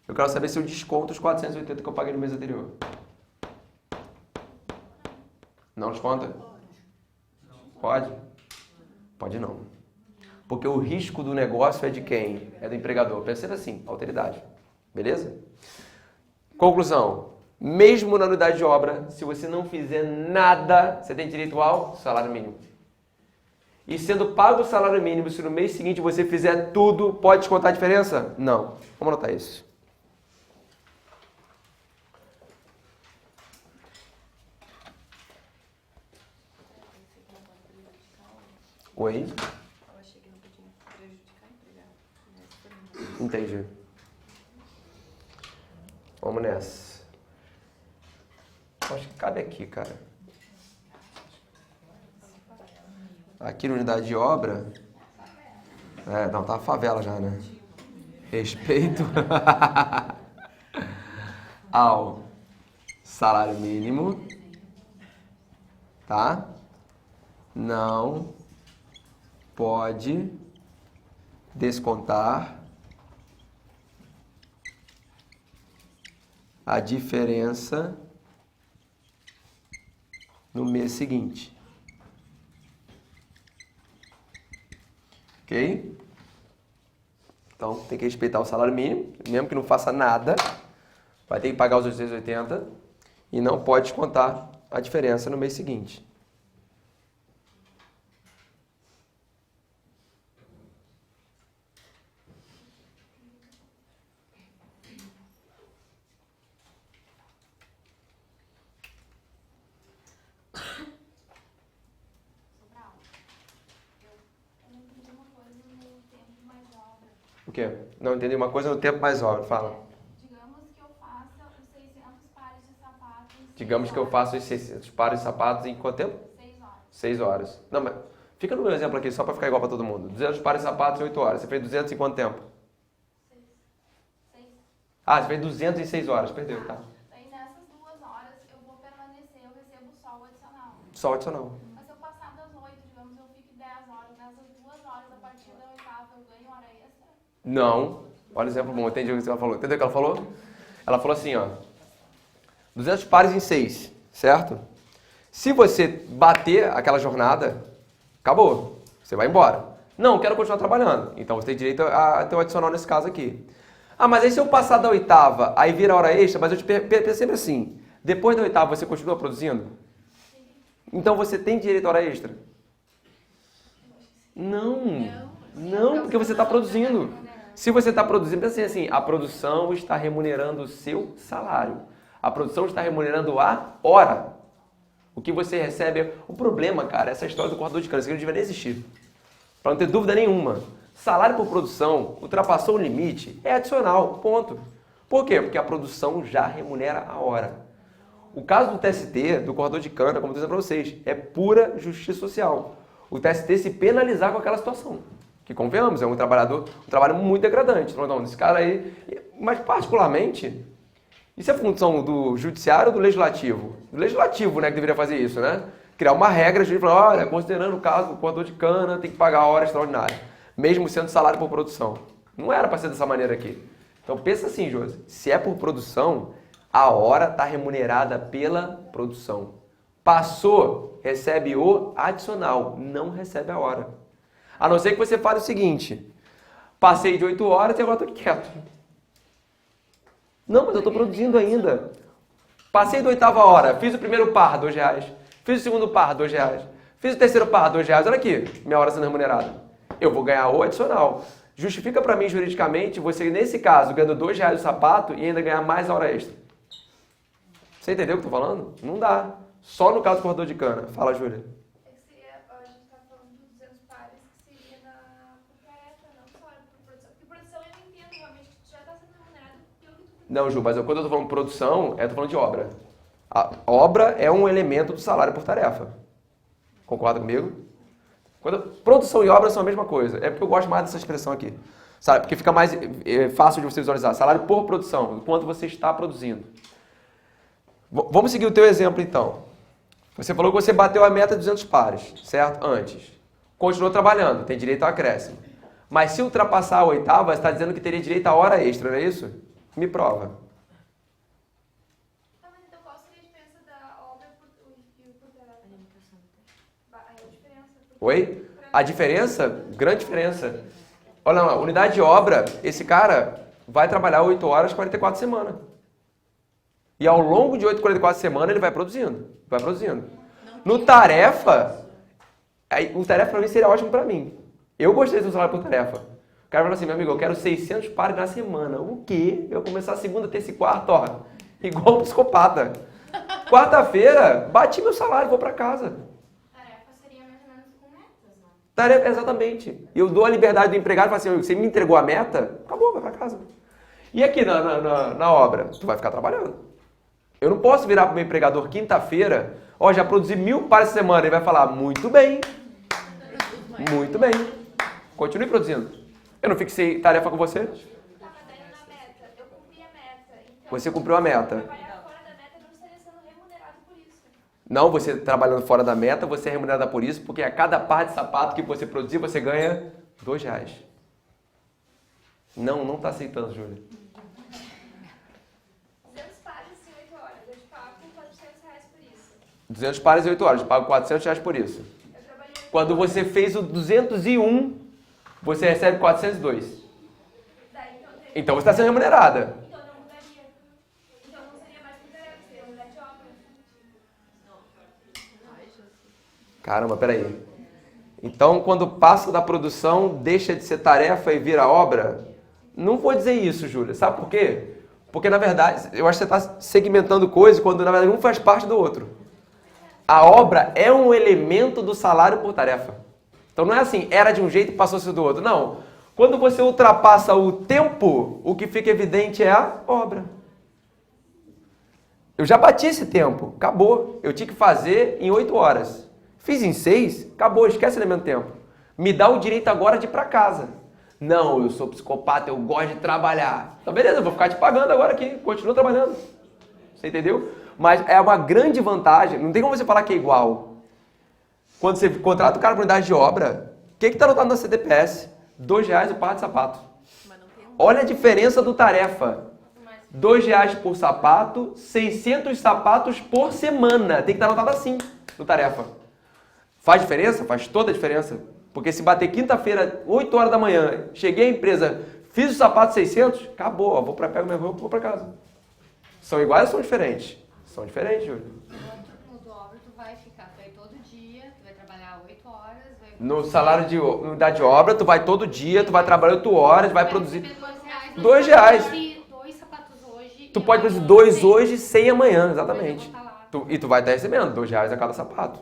Eu quero saber se eu desconto os 480 que eu paguei no mês anterior. Não desconta? Pode? Pode não. Porque o risco do negócio é de quem? É do empregador. Pensando assim, alteridade. Beleza? Conclusão. Mesmo na unidade de obra, se você não fizer nada, você tem direito ao salário mínimo. E sendo pago o salário mínimo, se no mês seguinte você fizer tudo, pode descontar a diferença? Não. Vamos anotar isso. Oi? Eu achei que não podia prejudicar a empregada. Entendi. Vamos nessa. Acho que cabe aqui, cara. Aqui na unidade de obra... não, tá a favela já, né? Respeito ao salário mínimo, tá? Não pode descontar a diferença no mês seguinte. Ok? Então, tem que respeitar o salário mínimo, mesmo que não faça nada, vai ter que pagar os 880 e não pode descontar a diferença no mês seguinte. O quê? Não entendi uma coisa no tempo mais obra. Fala. Digamos que eu faça os 600 pares de sapatos. Digamos que eu faço os 600 pares de sapatos em quanto tempo? 6 horas. 6 horas. Não, mas fica no meu exemplo aqui, só para ficar igual para todo mundo. 200 pares de sapatos em 8 horas. Você fez 200 em quanto tempo? 6. Ah, você fez 200 em 6 horas. Perdeu, tá? Daí nessas 2 horas eu vou permanecer, eu recebo só o adicional. Só adicional. Mas se eu passar das 8, digamos, eu fico 10 horas. Nessas 2 horas, a partir da 8ª, eu ganho hora extra? Não. Olha o exemplo bom. Entendi o que ela falou. Entendeu o que ela falou? Ela falou assim, ó. 200 pares em 6, certo? Se você bater aquela jornada, acabou. Você vai embora. Não, quero continuar trabalhando. Então você tem direito a ter um adicional nesse caso aqui. Ah, mas aí se eu passar da 8ª, aí vira hora extra, mas eu te pergunto sempre assim, depois da 8ª você continua produzindo? Então você tem direito a hora extra? Não, porque você está produzindo. Se você está produzindo, pensa assim, a produção está remunerando o seu salário. A produção está remunerando a hora. O que você recebe... O problema, cara, essa história do cortador de cana, isso aqui não devia nem existir. Para não ter dúvida nenhuma. Salário por produção, ultrapassou o limite, é adicional, ponto. Por quê? Porque a produção já remunera a hora. O caso do TST, do cortador de cana, como eu estou dizendo para vocês, é pura justiça social. O TST se penalizar com aquela situação. Que, convenhamos, é um trabalho muito degradante. Não, esse cara aí... Mas, particularmente, isso é função do judiciário ou do legislativo? Do legislativo, né, que deveria fazer isso, né? Criar uma regra de falar, olha, considerando o caso do cortador de cana, tem que pagar a hora extraordinária. Mesmo sendo salário por produção. Não era para ser dessa maneira aqui. Então, pensa assim, Josi. Se é por produção, a hora está remunerada pela produção. Passou, recebe o adicional, não recebe a hora. A não ser que você fale o seguinte, passei de 8 horas e agora estou quieto. Não, mas eu estou produzindo ainda. Passei da 8ª hora, fiz o primeiro par, R$2. Fiz o segundo par, R$2. Fiz o terceiro par, R$2. Olha aqui, minha hora sendo remunerada. Eu vou ganhar o adicional. Justifica para mim, juridicamente, você, nesse caso, ganhando R$2 o sapato e ainda ganhar mais a hora extra. Você entendeu o que eu estou falando? Não dá. Só no caso do cortador de cana. Fala, Júlia. A gente está falando dos 200 pares que seria por tarefa, não só por produção. Porque produção eu entendo realmente que tu já está sendo remunerado pelo que tu... Não, Ju, mas quando eu estou falando produção, eu estou falando de obra. A obra é um elemento do salário por tarefa. Concorda comigo? Produção e obra são a mesma coisa. É porque eu gosto mais dessa expressão aqui. Sabe? Porque fica mais fácil de você visualizar. Salário por produção, quanto você está produzindo. Vamos seguir o teu exemplo, então. Você falou que você bateu a meta de 200 pares, certo? Antes. Continuou trabalhando, tem direito ao acréscimo. Mas se ultrapassar a 8ª, você está dizendo que teria direito a hora extra, não é isso? Me prova. Tá, mas então qual seria a diferença da obra e o por tarefa? Aí a diferença. Oi? A diferença? Grande diferença. Olha lá, unidade de obra, esse cara vai trabalhar 8 horas, 44 semanas. E ao longo de 8, 44 semanas ele vai produzindo. Vai produzindo. No tarefa, o tarefa para mim seria ótimo para mim. Eu gostei do salário por tarefa. O cara falou assim, meu amigo, eu quero 600 pares na semana. O quê? Eu vou começar segunda, terça e quarta, ó. Igual um psicopata. Quarta-feira, bati meu salário, vou para casa. Tarefa seria mais ou menos com metas, né? Tarefa, exatamente. Eu dou a liberdade do empregado e falo assim, você me entregou a meta? Acabou, vai para casa. E aqui na obra? Tu vai ficar trabalhando. Eu não posso virar para o meu empregador quinta-feira, ó, já produzi 1000 pares por semana. Ele vai falar, muito bem. Muito bem. Continue produzindo. Eu não fixei tarefa com você? Tá, mas daí na meta, eu cumpri a meta. Então, Você cumpriu a meta. trabalhar fora da meta não estaria sendo remunerado por isso. Não, você trabalhando fora da meta, você é remunerada por isso, porque a cada par de sapato que você produzir, você ganha R$2. Não está aceitando, Júlia. 200 pares em 8 horas. Eu te pago R$400 por isso. 200 pares em 8 horas, eu pago R$400 por isso. Eu trabalhei 8 Quando horas. você fez o 201, você recebe 402. Daí, então, teria- Então você está sendo remunerada. então não mudaria. Então não seria mais por tarefa, seria unidade de obra. Caramba, peraí. Então, quando passa da produção, deixa de ser tarefa e vira obra? Não vou dizer isso, Júlia. Sabe por quê? Porque, na verdade, eu acho que você está segmentando coisas quando, na verdade, um faz parte do outro. A obra é um elemento do salário por tarefa. Então, não é assim, era de um jeito e passou a ser do outro. Não. Quando você ultrapassa o tempo, o que fica evidente é a obra. Eu já bati esse tempo, acabou. Eu tinha que fazer em 8 horas. Fiz em 6, acabou, esquece o elemento tempo. Me dá o direito agora de ir para casa. Não, eu sou psicopata, eu gosto de trabalhar. Então beleza, eu vou ficar te pagando agora aqui, continua trabalhando. Você entendeu? Mas é uma grande vantagem, não tem como você falar que é igual. Quando você contrata o cara por unidade de obra, o que está anotado na CTPS? R$2 o par de sapato. Mas não tem um. Olha a diferença do tarefa. R$2 por sapato, 600 sapatos por semana. Tem que estar anotado assim no tarefa. Faz diferença? Faz toda a diferença. Porque se bater quinta-feira, 8 horas da manhã, cheguei à empresa, fiz o sapato 600, acabou. Ó, pego minha roupa e vou para casa. São iguais ou são diferentes? São diferentes, Júlio. No do obra tu vai ficar, tu vai todo dia, tu vai trabalhar 8 horas, vai No salário de unidade de obra, tu vai todo dia, tu vai trabalhar 8 horas, vai produzir. R$2. Dois sapatos hoje. Tu e pode amanhã produzir 2 seis. hoje, 100 amanhã, exatamente. Eu vou falar. E tu vai estar recebendo R$2 a cada sapato.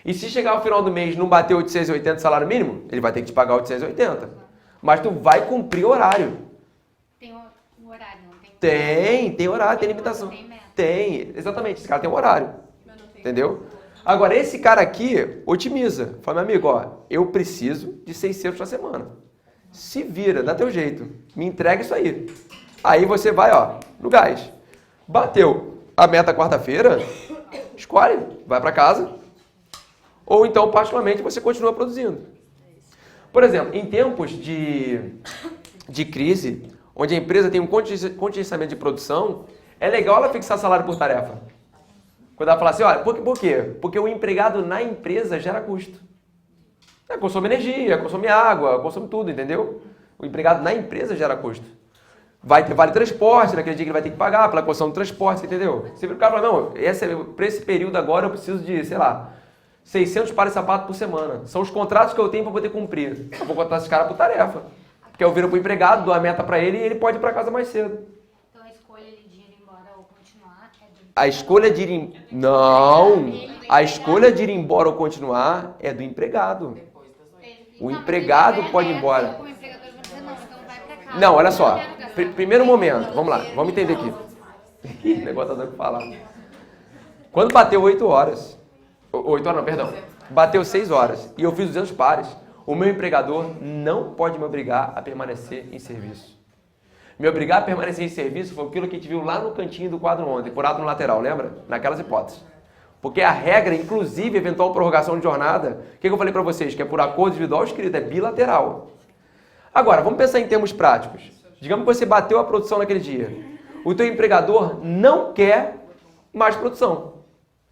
E se chegar ao final do mês e não bater 880 de salário mínimo, ele vai ter que te pagar 880. Mas tu vai cumprir o horário. Tem um horário, não tem? Tem horário, tem limitação. Tem meta. Tem, exatamente, esse cara tem um horário. Entendeu? Agora, esse cara aqui otimiza. Fala, meu amigo, ó, eu preciso de 600 na semana. Se vira, dá teu jeito. Me entrega isso aí. Aí você vai, ó, no gás. Bateu a meta quarta-feira, escolhe, vai para casa. Ou então, particularmente, você continua produzindo. Por exemplo, em tempos de crise, onde a empresa tem um contingenciamento de produção, é legal ela fixar salário por tarefa. Quando ela fala assim, olha, por quê? Porque o empregado na empresa gera custo. Consome energia, consome água, consome tudo, entendeu? O empregado na empresa gera custo. Vai ter vale transporte, naquele dia que ele vai ter que pagar pela construção do transporte, entendeu? Você vira o cara e fala, não, para esse período agora eu preciso de, sei lá, 600 pares de sapato por semana. São os contratos que eu tenho para poder cumprir. Eu vou contratar esse cara por tarefa. Porque eu viro para o empregado, dou a meta para ele e ele pode ir para casa mais cedo. Então a escolha de ir embora ou continuar é do A escolha de ir Não! A escolha de ir embora ou continuar é do empregado. O empregado pode ir embora. O empregador vai dizer, não, então vai pra casa. Não, olha só. Eu quero gastar. Primeiro momento, vamos lá, vamos entender aqui. O negócio tá dando pra falar. Quando bateu 8 horas, 8 horas não, perdão. bateu 6 horas e eu fiz 200 pares, o meu empregador não pode me obrigar a permanecer em serviço. Me obrigar a permanecer em serviço foi aquilo que a gente viu lá no cantinho do quadro ontem, por ato no lateral, lembra? Naquelas hipóteses. Porque a regra, inclusive, eventual prorrogação de jornada, o que eu falei para vocês? Que é por acordo individual escrito, é bilateral. Agora, vamos pensar em termos práticos. Digamos que você bateu a produção naquele dia. O teu empregador não quer mais produção.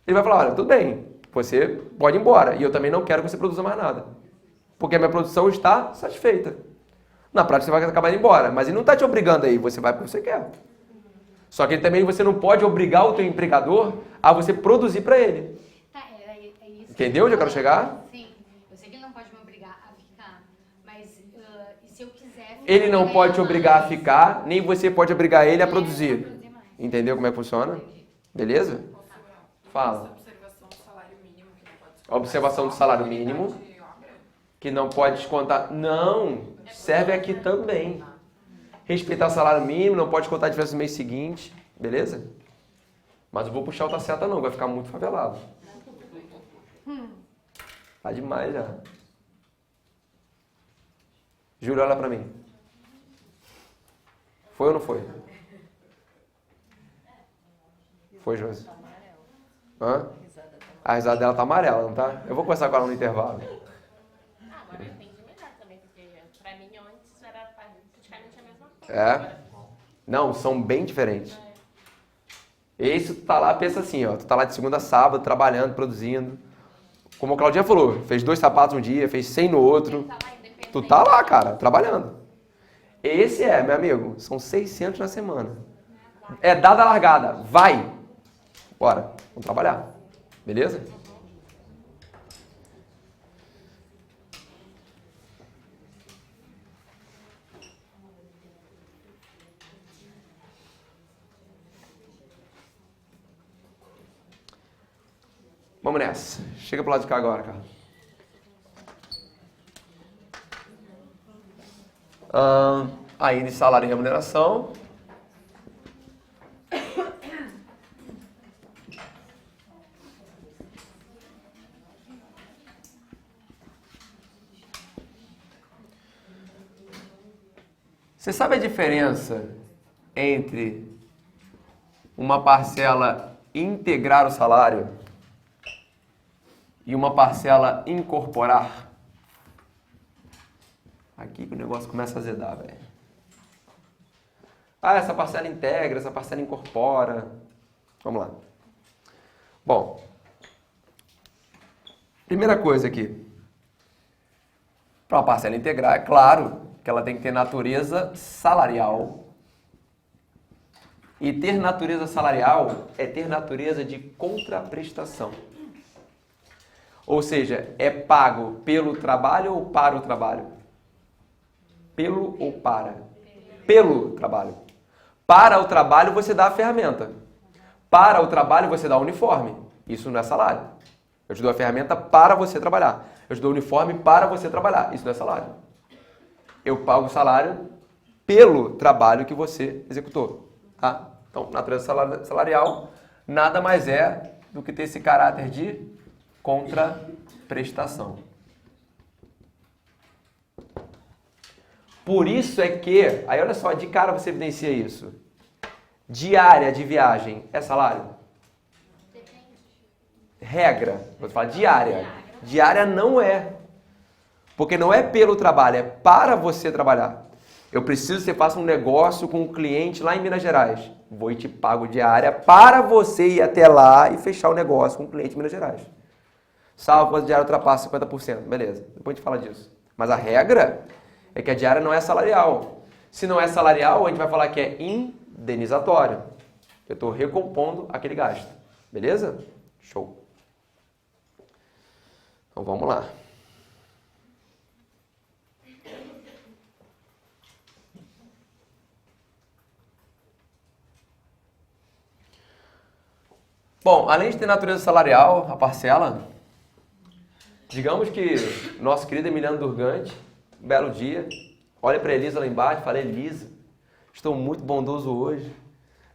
Ele vai falar, olha, tudo bem, você pode ir embora. E eu também não quero que você produza mais nada. Porque a minha produção está satisfeita. Na prática você vai acabar indo embora. Mas ele não está te obrigando aí, você vai porque você quer. Só que também você não pode obrigar o teu empregador a você produzir para ele. Tá, é isso. Entendeu onde eu quero chegar? Sim, eu sei que ele não pode me obrigar a ficar, mas e se eu quiser... Ele não pode te obrigar a ficar, nem você pode obrigar ele a produzir. Entendeu como é que funciona? Beleza? Fala. Observação do salário mínimo que não pode Observação do salário mínimo, que não pode descontar. Não, serve aqui também. Respeitar o salário mínimo, não pode contar a diferença no mês seguinte. Beleza? Mas eu vou puxar outra seta não, vai ficar muito favelado. Tá demais já. Júlio, olha pra mim. Foi ou não foi? Foi, Josi? Hã? A risada dela tá amarela, não tá? Eu vou conversar com ela no intervalo. Ah, agora eu entendi melhor também, porque pra mim antes era praticamente a mesma coisa. É? Agora, Não, são bem diferentes. Esse tu tá lá, pensa assim, ó, tu tá lá de segunda a sábado, trabalhando, produzindo. Como a Claudinha falou, fez 2 sapatos um dia, fez 100 no outro. tá lá independente. Tu tá lá, cara, trabalhando. Esse meu amigo, são 600 na semana. É dada a largada, vai. Bora, vamos trabalhar. Beleza? Vamos nessa. Chega pro lado de cá agora, cara. Ainda salário e remuneração. Você sabe a diferença entre uma parcela integrar o salário e uma parcela incorporar? Aqui que o negócio começa a azedar, velho. Ah, essa parcela integra, essa parcela incorpora. Vamos lá. Bom, primeira coisa aqui. Para uma parcela integrar, é claro que ela tem que ter natureza salarial. E ter natureza salarial é ter natureza de contraprestação. Ou seja, é pago pelo trabalho ou para o trabalho? Pelo ou para? Pelo trabalho. Para o trabalho você dá a ferramenta. Para o trabalho você dá o uniforme. Isso não é salário. Eu te dou a ferramenta para você trabalhar. Eu te dou o uniforme para você trabalhar. Isso não é salário. Eu pago o salário pelo trabalho que você executou. Tá? Então, natureza salarial nada mais é do que ter esse caráter de contraprestação. Por isso é que, aí olha só, de cara você evidencia isso. Diária de viagem é salário? Regra, vou falar diária. Diária não é. Porque não é pelo trabalho, é para você trabalhar. Eu preciso que você faça um negócio com um cliente lá em Minas Gerais. Vou e te pago diária para você ir até lá e fechar o negócio com o cliente em Minas Gerais. Salvo quando a diária ultrapassa 50%. Beleza, depois a gente fala disso. Mas a regra é que a diária não é salarial. Se não é salarial, a gente vai falar que é indenizatório. Eu estou recompondo aquele gasto. Beleza? Show. Então vamos lá. Bom, além de ter natureza salarial, a parcela, digamos que nosso querido Emiliano Durgante, um belo dia, olha para Elisa lá embaixo e fala: Elisa, estou muito bondoso hoje,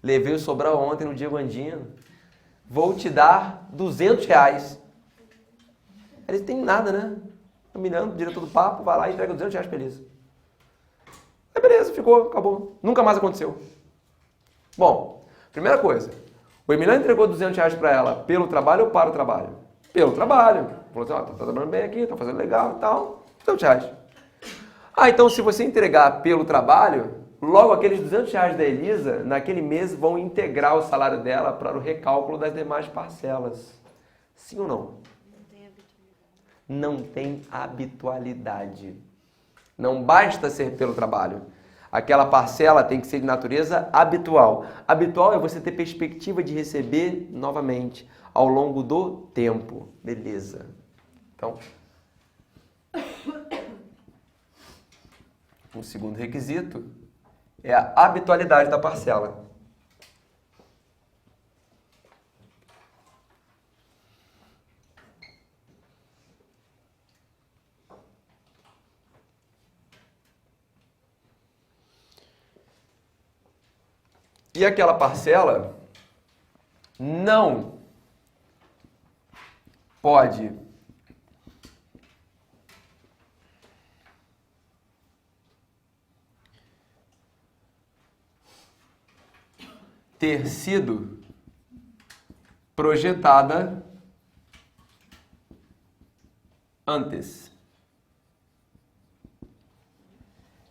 levei o Sobral ontem no Diego Andino, vou te dar R$200. Aí eles têm nada, né? Humilhando, diretor do papo, vai lá e entrega R$200 pra Elisa. Aí beleza, ficou, acabou. Nunca mais aconteceu. Bom, primeira coisa. O Emiliano entregou R$200 pra ela pelo trabalho ou para o trabalho? Pelo trabalho. Falou assim, ó, tá trabalhando bem aqui, tá fazendo legal e tal. R$200. Ah, então se você entregar pelo trabalho, logo aqueles R$200 da Elisa, naquele mês, vão integrar o salário dela para o recálculo das demais parcelas. Sim ou não? Não tem habitualidade. Não basta ser pelo trabalho. Aquela parcela tem que ser de natureza habitual. Habitual é você ter perspectiva de receber novamente ao longo do tempo. Beleza. Então, o segundo requisito é a habitualidade da parcela. E aquela parcela não pode ter sido projetada antes.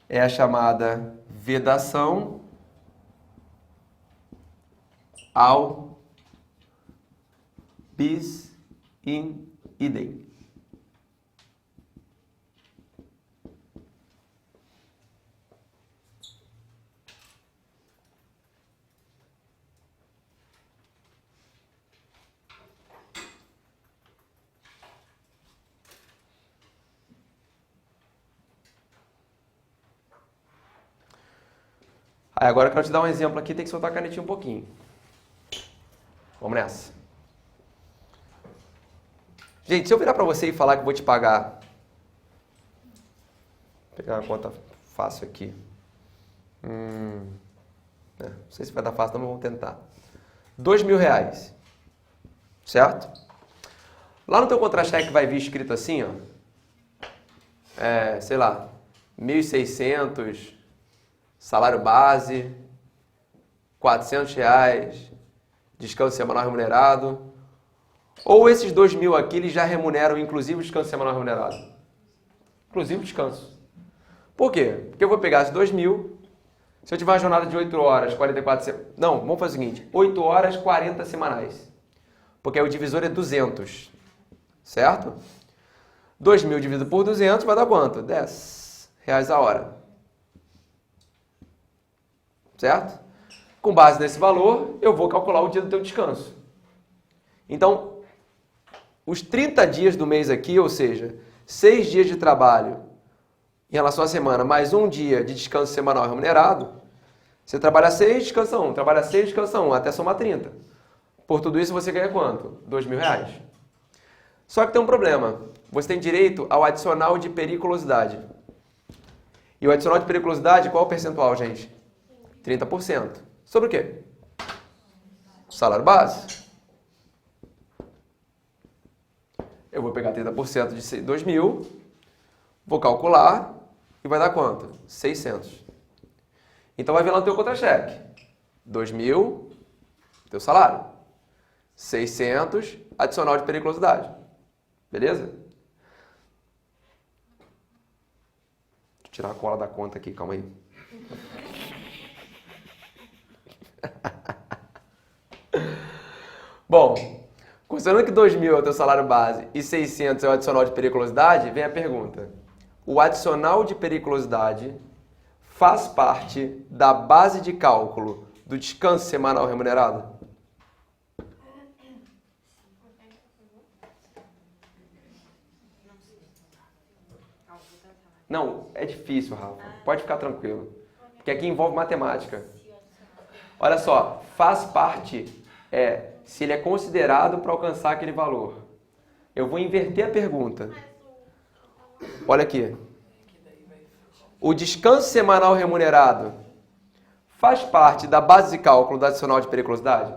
É a chamada vedação ao bis in idem. Aí agora eu quero te dar um exemplo aqui, tem que soltar a canetinha um pouquinho. Vamos nessa. Gente, se eu virar para você e falar que vou te pagar... Vou pegar uma conta fácil aqui. Não sei se vai dar fácil, não, mas vamos tentar. R$2.000. Certo? Lá no teu contra-cheque vai vir escrito assim, ó. Sei lá, 1.600, salário base, R$400, descanso semanal remunerado. Ou esses 2.000 aqui, eles já remuneram inclusive o descanso semanal remunerado. Inclusive o descanso. Por quê? Porque eu vou pegar esses 2.000, se eu tiver uma jornada de 8 horas, 44 semanas... Não, vamos fazer o seguinte, 8 horas, 40 semanais. Porque aí o divisor é 200, certo? 2.000 dividido por 200 vai dar quanto? R$10 a hora. Certo? Com base nesse valor, eu vou calcular o dia do teu descanso. Então, os 30 dias do mês aqui, ou seja, 6 dias de trabalho em relação à semana, mais um dia de descanso semanal remunerado, você trabalha 6, descansa 1, trabalha 6, descansa 1, até somar 30. Por tudo isso você ganha quanto? R$2.000. Só que tem um problema. Você tem direito ao adicional de periculosidade. E o adicional de periculosidade, qual é o percentual, gente? 30%. Sobre o quê? Salário base. Eu vou pegar 30% de 2.000, vou calcular e vai dar quanto? 600. Então vai vir lá no teu contra-cheque. 2.000, teu salário. 600, adicional de periculosidade. Beleza? Deixa eu tirar a cola da conta aqui, calma aí. Bom, considerando que 2.000 é o teu salário base e 600 é o adicional de periculosidade, vem a pergunta. O adicional de periculosidade faz parte da base de cálculo do descanso semanal remunerado? Não, é difícil, Rafa. Pode ficar tranquilo. Porque aqui envolve matemática. Olha só, faz parte se ele é considerado para alcançar aquele valor. Eu vou inverter a pergunta. Olha aqui. O descanso semanal remunerado faz parte da base de cálculo do adicional de periculosidade?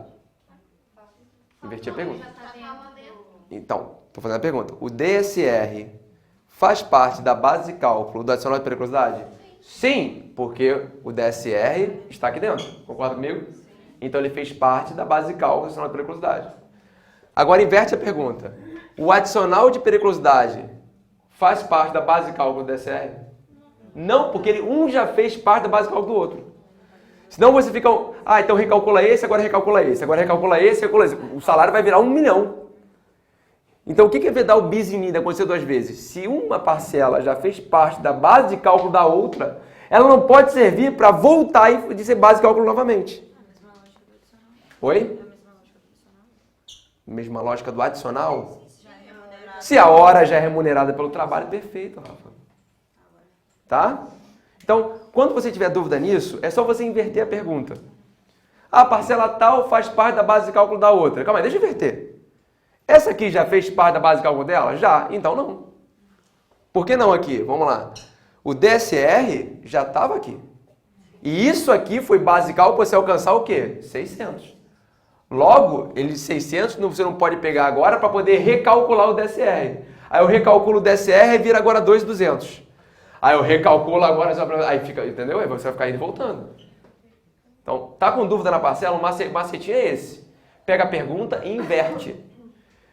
Inverti a pergunta. Então, estou fazendo a pergunta. O DSR faz parte da base de cálculo do adicional de periculosidade? Sim, porque o DSR está aqui dentro. Concorda comigo? Então ele fez parte da base de cálculo do adicional de periculosidade. Agora inverte a pergunta. O adicional de periculosidade faz parte da base de cálculo do DSR? Não, porque um já fez parte da base de cálculo do outro. Senão você fica... Ah, então recalcula esse, agora recalcula esse, agora recalcula esse, recalcula esse. O salário vai virar 1 milhão. Então o que é vedar o bis in idem acontecer 2 vezes? Se uma parcela já fez parte da base de cálculo da outra, ela não pode servir para voltar e ser base de cálculo novamente. Oi? Mesma lógica do adicional? Se a hora já é remunerada pelo trabalho, perfeito, Rafa. Tá? Então, quando você tiver dúvida nisso, é só você inverter a pergunta. A parcela tal faz parte da base de cálculo da outra. Calma aí, deixa eu inverter. Essa aqui já fez parte da base de cálculo dela? Já. Então não. Por que não aqui? Vamos lá. O DSR já estava aqui. E isso aqui foi base de cálculo para você alcançar o quê? 600. Logo, ele 600 você não pode pegar agora para poder recalcular o DSR. Aí eu recalculo o DSR e vira agora 2.200. Aí eu recalculo agora, aí fica, entendeu? Aí você vai ficar indo e voltando. Então, tá com dúvida na parcela? O macetinho é esse. Pega a pergunta e inverte.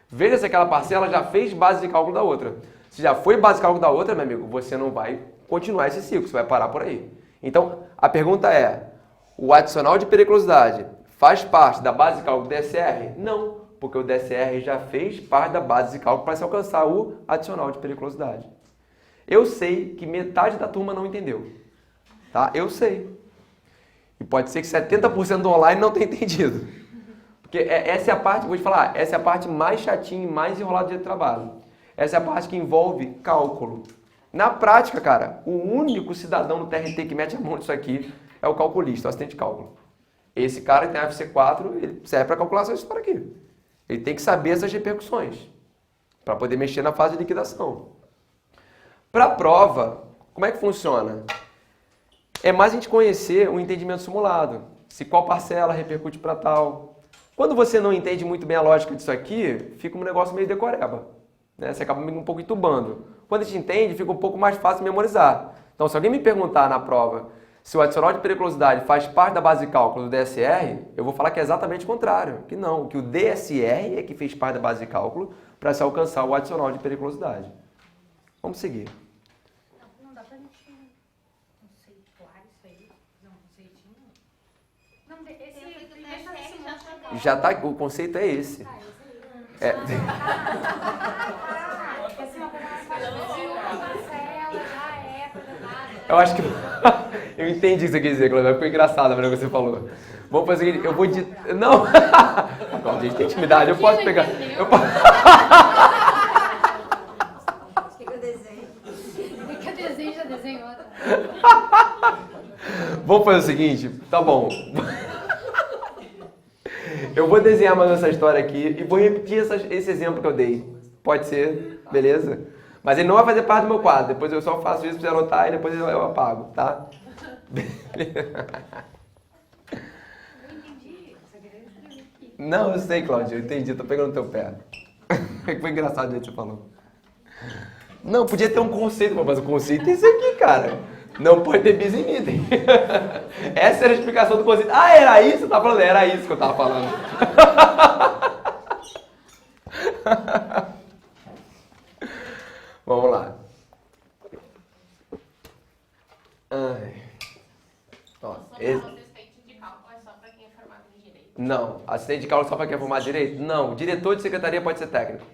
Veja se aquela parcela já fez base de cálculo da outra. Se já foi base de cálculo da outra, meu amigo, você não vai continuar esse ciclo, você vai parar por aí. Então, a pergunta é, o adicional de periculosidade faz parte da base de cálculo do DSR? Não, porque o DSR já fez parte da base de cálculo para se alcançar o adicional de periculosidade. Eu sei que metade da turma não entendeu. Tá? Eu sei. E pode ser que 70% do online não tenha entendido. Porque essa é a parte, vou te falar, essa é a parte mais chatinha e mais enrolada do dia de trabalho. Essa é a parte que envolve cálculo. Na prática, cara, o único cidadão no TRT que mete a mão nisso aqui é o calculista, o assistente de cálculo. Esse cara que tem a FC4, ele serve para calcular essa história aqui. Ele tem que saber essas repercussões para poder mexer na fase de liquidação. Para a prova, como é que funciona? É mais a gente conhecer o entendimento simulado. Se qual parcela repercute para tal. Quando você não entende muito bem a lógica disso aqui, fica um negócio meio decoreba. Né? Você acaba um pouco entubando. Quando a gente entende, fica um pouco mais fácil de memorizar. Então, se alguém me perguntar na prova se o adicional de periculosidade faz parte da base de cálculo do DSR, eu vou falar que é exatamente o contrário. Que não, que o DSR é que fez parte da base de cálculo para se alcançar o adicional de periculosidade. Vamos seguir. Não dá pra gente conceituar isso aí? Fazer um conceitinho? Não, esse primeiro tá nesse monte. Já tá, o conceito é esse. É. Eu acho que... Eu entendi o que você quis dizer, Cláudia. Ficou engraçado a maneira que você falou. Vamos fazer o seguinte, eu vou... Não! A gente tem intimidade, eu posso pegar... Fica o desenho. Fica o desenho, já desenhou. Vamos fazer o seguinte, tá bom. Eu vou desenhar mais essa história aqui e vou repetir esse exemplo que eu dei. Pode ser? Beleza? Mas ele não vai fazer parte do meu quadro. Depois eu só faço isso para você anotar e depois eu apago, tá? Não, eu sei, Cláudia. Eu entendi. Tô pegando no teu pé. Foi engraçado o jeito que você falou. Não, podia ter um conceito, mas o conceito é isso aqui, cara. Não pode ter bis in idem. Essa era a explicação do conceito. Ah, era isso que eu tava falando? Era isso que eu tava falando. Vamos lá. Ai. Ó, Assistente de cálculo é só para quem é formado em direito? Não, assistente de cálculo só para quem é formado em direito? Não, o diretor de secretaria pode ser técnico.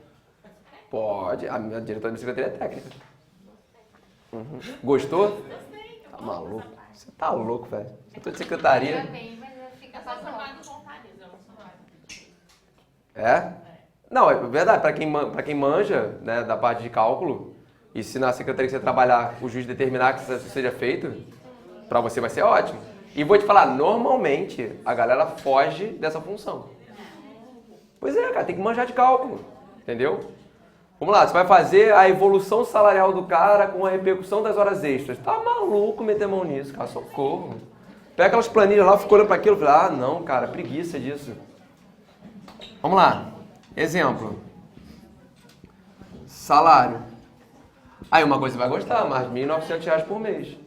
Pode, a minha diretora de secretaria é técnica. Uhum. Gostou? Gostei. Tá maluco? Você tá louco, velho. Diretor de secretaria. Eu sou formado em contábeis, eu não sou área. É? Não, é verdade, para quem manja, né, da parte de cálculo, e se na secretaria que você trabalhar, o juiz determinar que isso seja feito, para você vai ser ótimo. E vou te falar, normalmente a galera foge dessa função. Pois é, cara, tem que manjar de cálculo, entendeu? Vamos lá, você vai fazer a evolução salarial do cara com a repercussão das horas extras. Tá maluco meter a mão nisso, cara, socorro. Pega aquelas planilhas lá, fica olhando para aquilo e fala, ah, não, cara, preguiça disso. Vamos lá. Exemplo. salário. Aí uma coisa você vai gostar, mais R$ 1.900 por mês.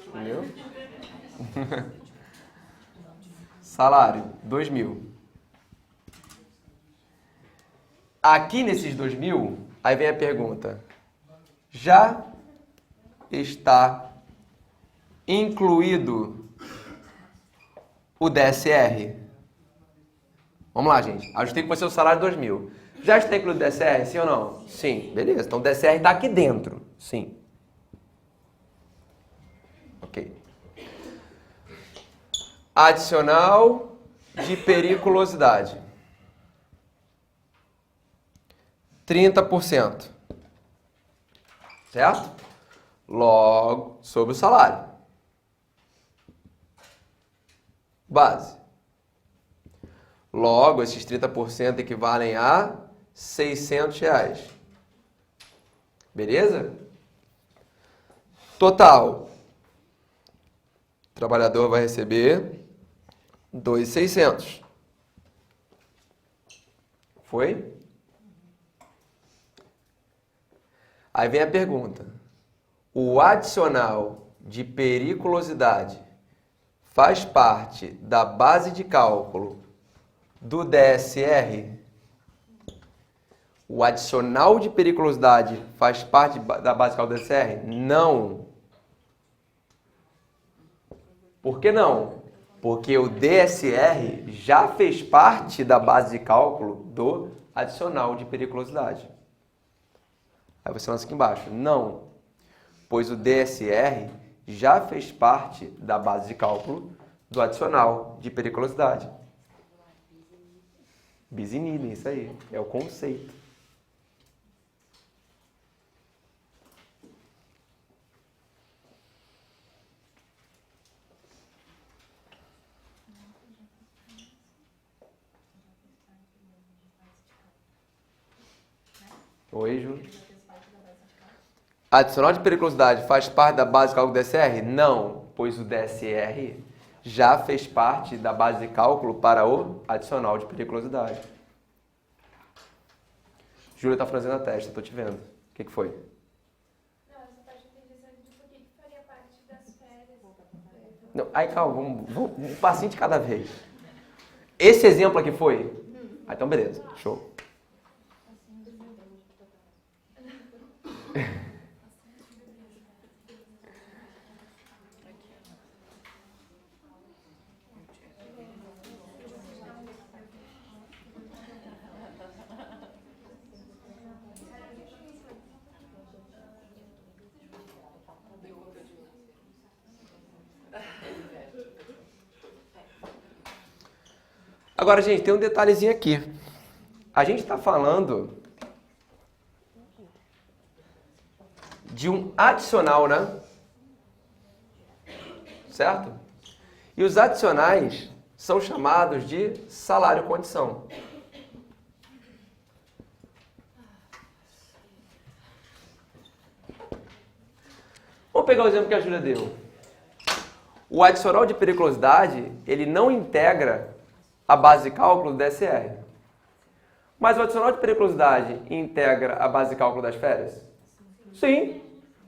Entendeu? Salário, 2.000. Aqui nesses 2.000, aí vem a pergunta. Já está incluído o DSR? Vamos lá, gente. Ajustei que vai ser o salário 2.000. Já está incluído o DSR, sim ou não? Sim. Beleza. Então o DSR está aqui dentro. Sim. Ok. Adicional de periculosidade. 30%. Certo? Logo, sobre o salário. Base. Logo, esses 30% equivalem a R$ 600. Beleza? Total. O trabalhador vai receber 2.600. Foi? Aí vem a pergunta. O adicional de periculosidade faz parte da base de cálculo do DSR? O adicional de periculosidade faz parte da base de cálculo do DSR? Não. Por que não? Porque o DSR já fez parte da base de cálculo do adicional de periculosidade. Aí você lança aqui embaixo. Não. Pois o DSR já fez parte da base de cálculo do adicional de periculosidade. Bis in idem, isso aí. É o conceito. Oi, Ju. Adicional de periculosidade faz parte da base de cálculo do DSR? Não, pois o DSR já fez parte da base de cálculo para o adicional de periculosidade. Júlia está franzindo a testa, estou te vendo. O que foi? Não, essa parte eu entendi de por que faria parte das férias. Não, aí calma, vamos um passinho de cada vez. Esse exemplo aqui foi? Ah, então beleza, show. Agora, gente, tem um detalhezinho aqui. A gente está falando de um adicional, né? Certo? E os adicionais são chamados de salário-condição. Vamos pegar o exemplo que a Júlia deu. O adicional de periculosidade, ele não integra a base de cálculo do DSR. Mas o adicional de periculosidade integra a base de cálculo das férias? Sim.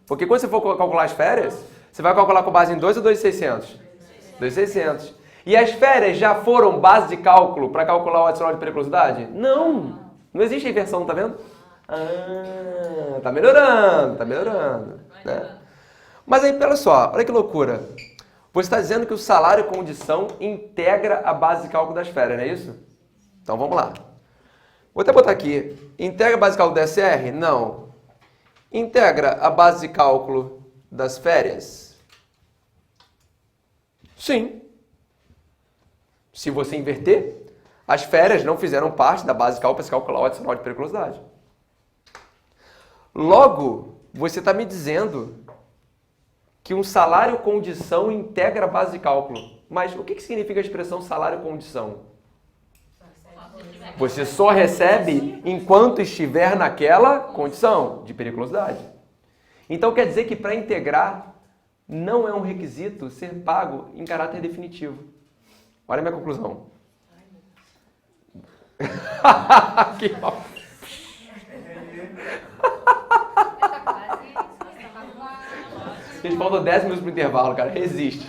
Porque quando você for calcular as férias, você vai calcular com base em 2 ou 2.600? 2.600. E as férias já foram base de cálculo para calcular o adicional de periculosidade? Não. Não existe inversão, tá vendo? Ah, tá melhorando. Né? Mas aí, olha só, olha que loucura. Você está dizendo que o salário condição integra a base de cálculo das férias, não é isso? Então vamos lá. Vou até botar aqui. Integra a base de cálculo do DSR? Não. Integra a base de cálculo das férias? Sim. Se você inverter, as férias não fizeram parte da base de cálculo para se calcular o adicional de periculosidade. Logo, você está me dizendo que um salário-condição integra a base de cálculo. Mas o que significa a expressão salário-condição? Você só recebe enquanto estiver naquela condição de periculosidade. Então quer dizer que para integrar não é um requisito ser pago em caráter definitivo. Olha a minha conclusão. Que faltam 10 minutos pro intervalo, cara. Resiste.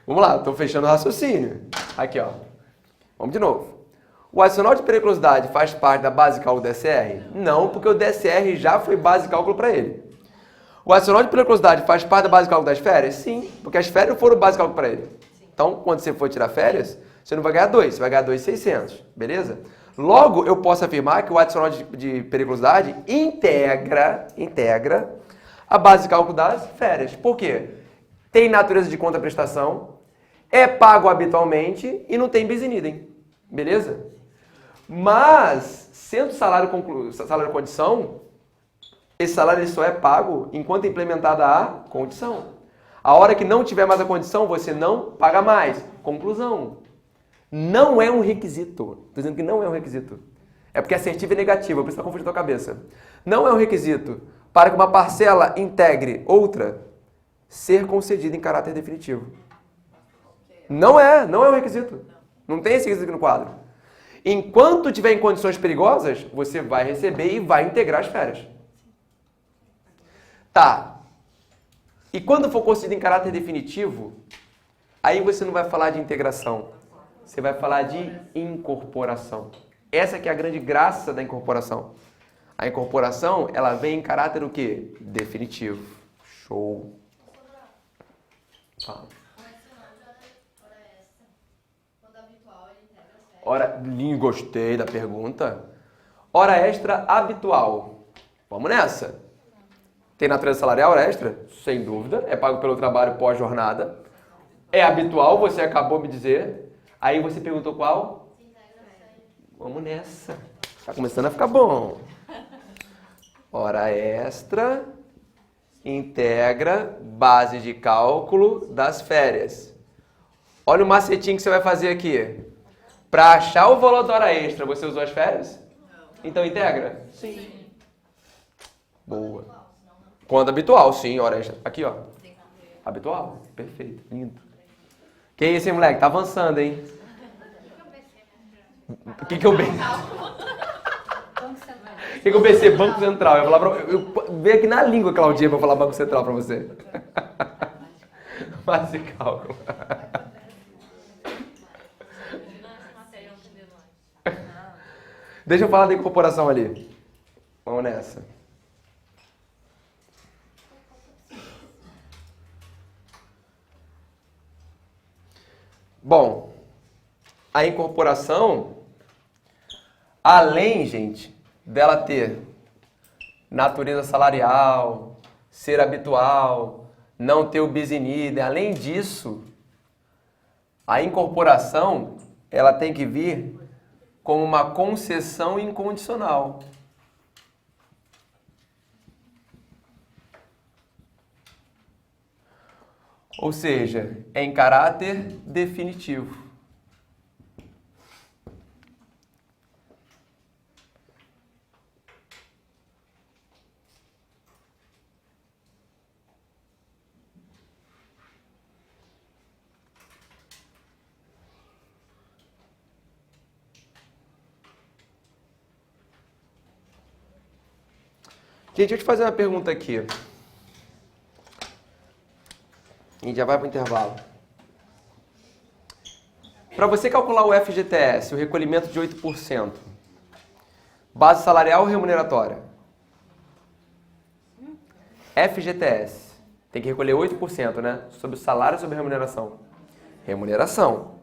Vamos lá, tô fechando o raciocínio. Aqui, ó. Vamos de novo. O adicional de periculosidade faz parte da base de cálculo do DSR? Não, porque o DSR já foi base de cálculo para ele. O adicional de periculosidade faz parte da base de cálculo das férias? Sim, porque as férias foram base de cálculo para ele. Então, quando você for tirar férias, você não vai ganhar 2, você vai ganhar 2.600, beleza? Logo, eu posso afirmar que o adicional de periculosidade integra a base de cálculo das férias. Por quê? Tem natureza de contraprestação, é pago habitualmente e não tem bis in idem, beleza? Mas, sendo salário condição, esse salário ele só é pago enquanto é implementada a condição. A hora que não tiver mais a condição, você não paga mais. Conclusão. Não é um requisito. Estou dizendo que não é um requisito. É porque assertiva é negativa, por isso está confundindo a tua cabeça. Não é um requisito para que uma parcela integre outra ser concedida em caráter definitivo. Não é um requisito. Não tem esse requisito aqui no quadro. Enquanto tiver em condições perigosas, você vai receber e vai integrar as férias. Tá. E quando for concedido em caráter definitivo, aí você não vai falar de integração. Você vai falar de incorporação. Essa que é a grande graça da incorporação. A incorporação, ela vem em caráter o quê? Definitivo. Show. Fala. Gostei da pergunta. Hora extra habitual. Vamos nessa. Tem natureza salarial hora extra? Sem dúvida. É pago pelo trabalho pós-jornada. É habitual, você acabou de me dizer. Aí você perguntou qual? Vamos nessa. Tá começando a ficar bom. Hora extra integra base de cálculo das férias. Olha o macetinho que você vai fazer aqui. Para achar o valor da hora extra, você usou as férias? Não. Então integra? Sim. Boa. Quando habitual, sim, hora extra. Aqui, ó. Habitual? Perfeito, lindo. Que isso, hein, moleque? Tá avançando, hein? O que eu BC? O que eu BC? Banco Central. Eu vou falar eu veio aqui na língua, Claudinha, pra falar Banco Central pra você. Base de cálculo. Deixa eu falar da incorporação ali. Vamos nessa. Bom, a incorporação, além, gente, dela ter natureza salarial, ser habitual, não ter o bis in idem, além disso, a incorporação, ela tem que vir como uma concessão incondicional. Ou seja, é em caráter definitivo. Gente, deixa eu te fazer uma pergunta aqui. A gente já vai para o intervalo. Para você calcular o FGTS, o recolhimento de 8%, base salarial ou remuneratória? FGTS. Tem que recolher 8%, né? Sobre o salário ou sobre a remuneração? Remuneração.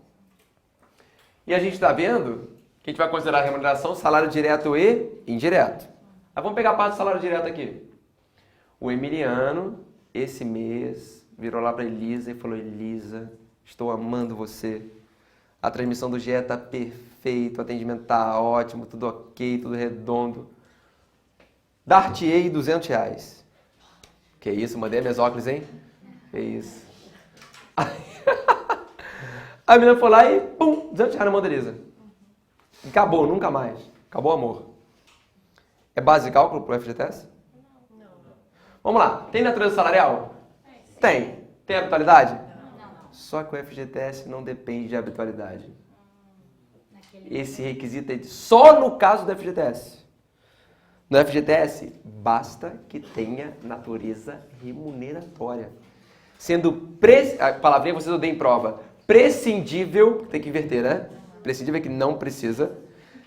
E a gente está vendo que a gente vai considerar a remuneração salário direto e indireto. Mas vamos pegar a parte do salário direto aqui. O Emiliano, esse mês, virou lá para Elisa e falou: Elisa, estou amando você. A transmissão do GE está perfeito, o atendimento está ótimo, tudo ok, tudo redondo. Dar-te-ei R$200. Que isso, mandei minhas óculos, hein? Que isso. A menina foi lá e pum, R$200 na mão da Elisa. Acabou, nunca mais. Acabou o amor. É base de cálculo para o FGTS? Não. Vamos lá. Tem natureza salarial? Tem. Tem habitualidade? Não. Só que o FGTS não depende de habitualidade. Esse requisito é só no caso do FGTS. No FGTS, basta que tenha natureza remuneratória. Sendo, a palavrinha vocês odeiam em prova, prescindível, tem que inverter, né? Prescindível é que não precisa.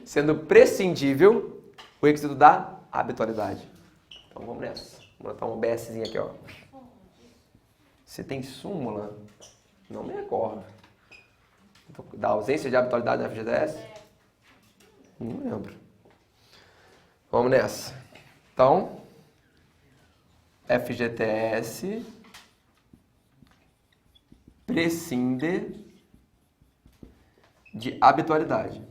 Sendo prescindível o requisito da habitualidade. Então vamos nessa. Vamos botar um OBSzinho aqui, ó. Se tem súmula, não me recordo. Da ausência de habitualidade na FGTS? Não lembro. Vamos nessa. Então, FGTS prescinde de habitualidade.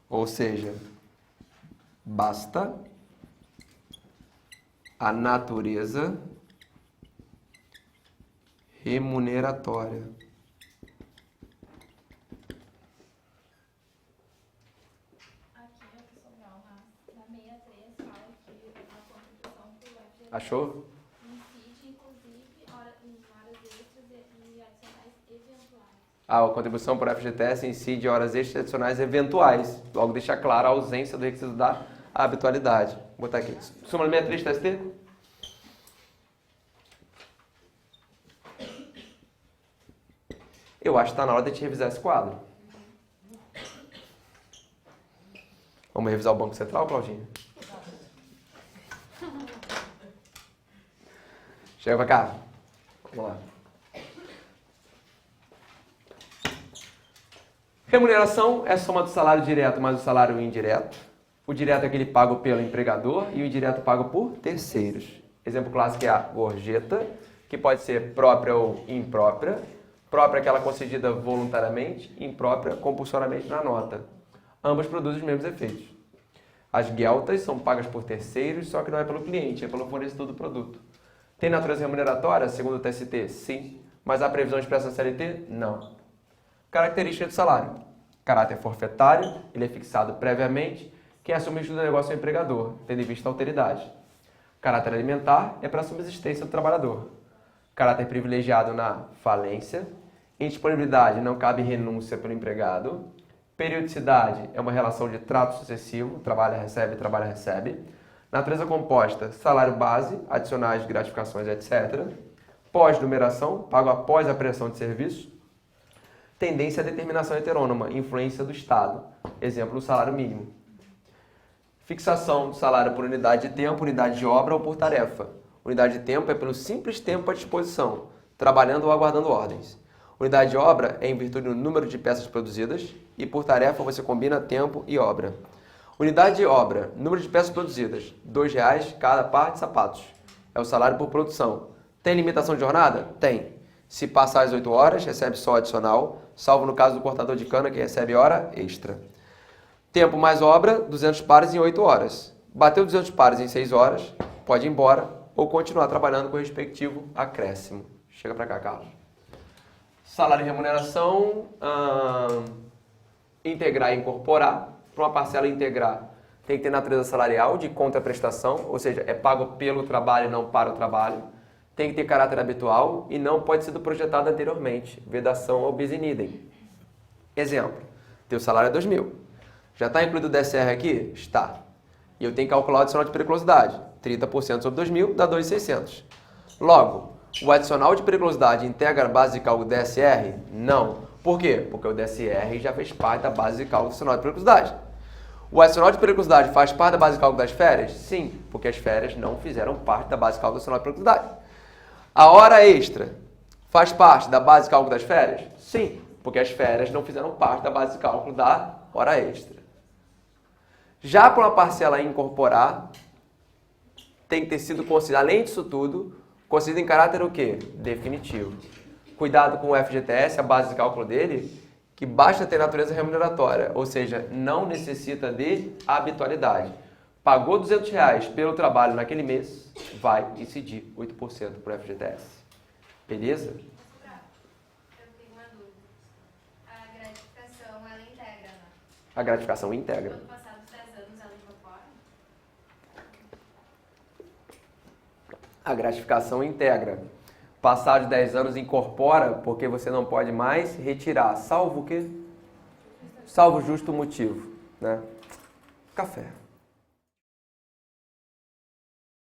Ou seja, basta a natureza remuneratória. Aqui eu tô Sobral, na 63 fala que a contribuição pro FGTS Achou? incide, inclusive, em horas extras e adicionais eventuais. A contribuição por FGTS incide horas extras adicionais eventuais. Logo deixa clara a ausência do requisito da habitualidade. Vou botar aqui. Súmula 63, TST? Eu acho que está na hora de a gente revisar esse quadro. Vamos revisar o Banco Central, Claudinha? Chega pra cá. Vamos lá. Remuneração é a soma do salário direto mais o salário indireto. O direto é aquele pago pelo empregador e o indireto pago por terceiros. Exemplo clássico é a gorjeta, que pode ser própria ou imprópria. Própria é aquela concedida voluntariamente, imprópria compulsoriamente na nota. Ambas produzem os mesmos efeitos. As gueltas são pagas por terceiros, só que não é pelo cliente, é pelo fornecedor do produto. Tem natureza remuneratória, segundo o TST? Sim. Mas há previsão expressa na CLT? Não. Característica do salário. Caráter forfetário, ele é fixado previamente. Quem assume o risco do negócio é o empregador, tendo em vista a alteridade. Caráter alimentar é para a subsistência do trabalhador. Caráter privilegiado na falência. Indisponibilidade, não cabe renúncia pelo empregado. Periodicidade é uma relação de trato sucessivo, trabalha, recebe. Natureza composta, salário base, adicionais, gratificações, etc. Pós-numeração, pago após a prestação de serviço. Tendência à determinação heterônoma, influência do Estado. Exemplo, o salário mínimo. Fixação do salário por unidade de tempo, unidade de obra ou por tarefa. Unidade de tempo é pelo simples tempo à disposição, trabalhando ou aguardando ordens. Unidade de obra é em virtude do número de peças produzidas e por tarefa você combina tempo e obra. Unidade de obra, número de peças produzidas, R$2 cada par de sapatos. É o salário por produção. Tem limitação de jornada? Tem. Se passar as 8 horas, recebe só adicional, salvo no caso do cortador de cana que recebe hora extra. Tempo mais obra, 200 pares em 8 horas. Bateu 200 pares em 6 horas, pode ir embora ou continuar trabalhando com o respectivo acréscimo. Chega para cá, Carlos. Salário e remuneração, integrar e incorporar. Para uma parcela integrar, tem que ter natureza salarial de contraprestação, ou seja, é pago pelo trabalho e não para o trabalho. Tem que ter caráter habitual e não pode ser projetado anteriormente. Vedação ao bis in idem. Exemplo, teu salário é 2.000. Já está incluído o DSR aqui? Está. E eu tenho que calcular o adicional de periculosidade. 30% sobre 2.000 dá 2.600. Logo, o adicional de periculosidade integra a base de cálculo do DSR? Não. Por quê? Porque o DSR já fez parte da base de cálculo do adicional de periculosidade. O adicional de periculosidade faz parte da base de cálculo das férias? Sim, porque as férias não fizeram parte da base de cálculo do adicional de periculosidade. A hora extra faz parte da base de cálculo das férias? Sim, porque as férias não fizeram parte da base de cálculo da hora extra. Já para uma parcela incorporar, tem que ter sido considerado, além disso tudo, considerado em caráter o quê? Definitivo. Cuidado com o FGTS, a base de cálculo dele, que basta ter natureza remuneratória, ou seja, não necessita de habitualidade. Pagou R$200 pelo trabalho naquele mês, vai incidir 8% para o FGTS. Beleza? Eu tenho uma dúvida. A gratificação, ela integra, né? A gratificação integra. Quando passar dos 10 anos, ela incorpora? A gratificação integra. Passar de 10 anos incorpora, porque você não pode mais retirar, salvo o quê? salvo justo motivo, né? Café.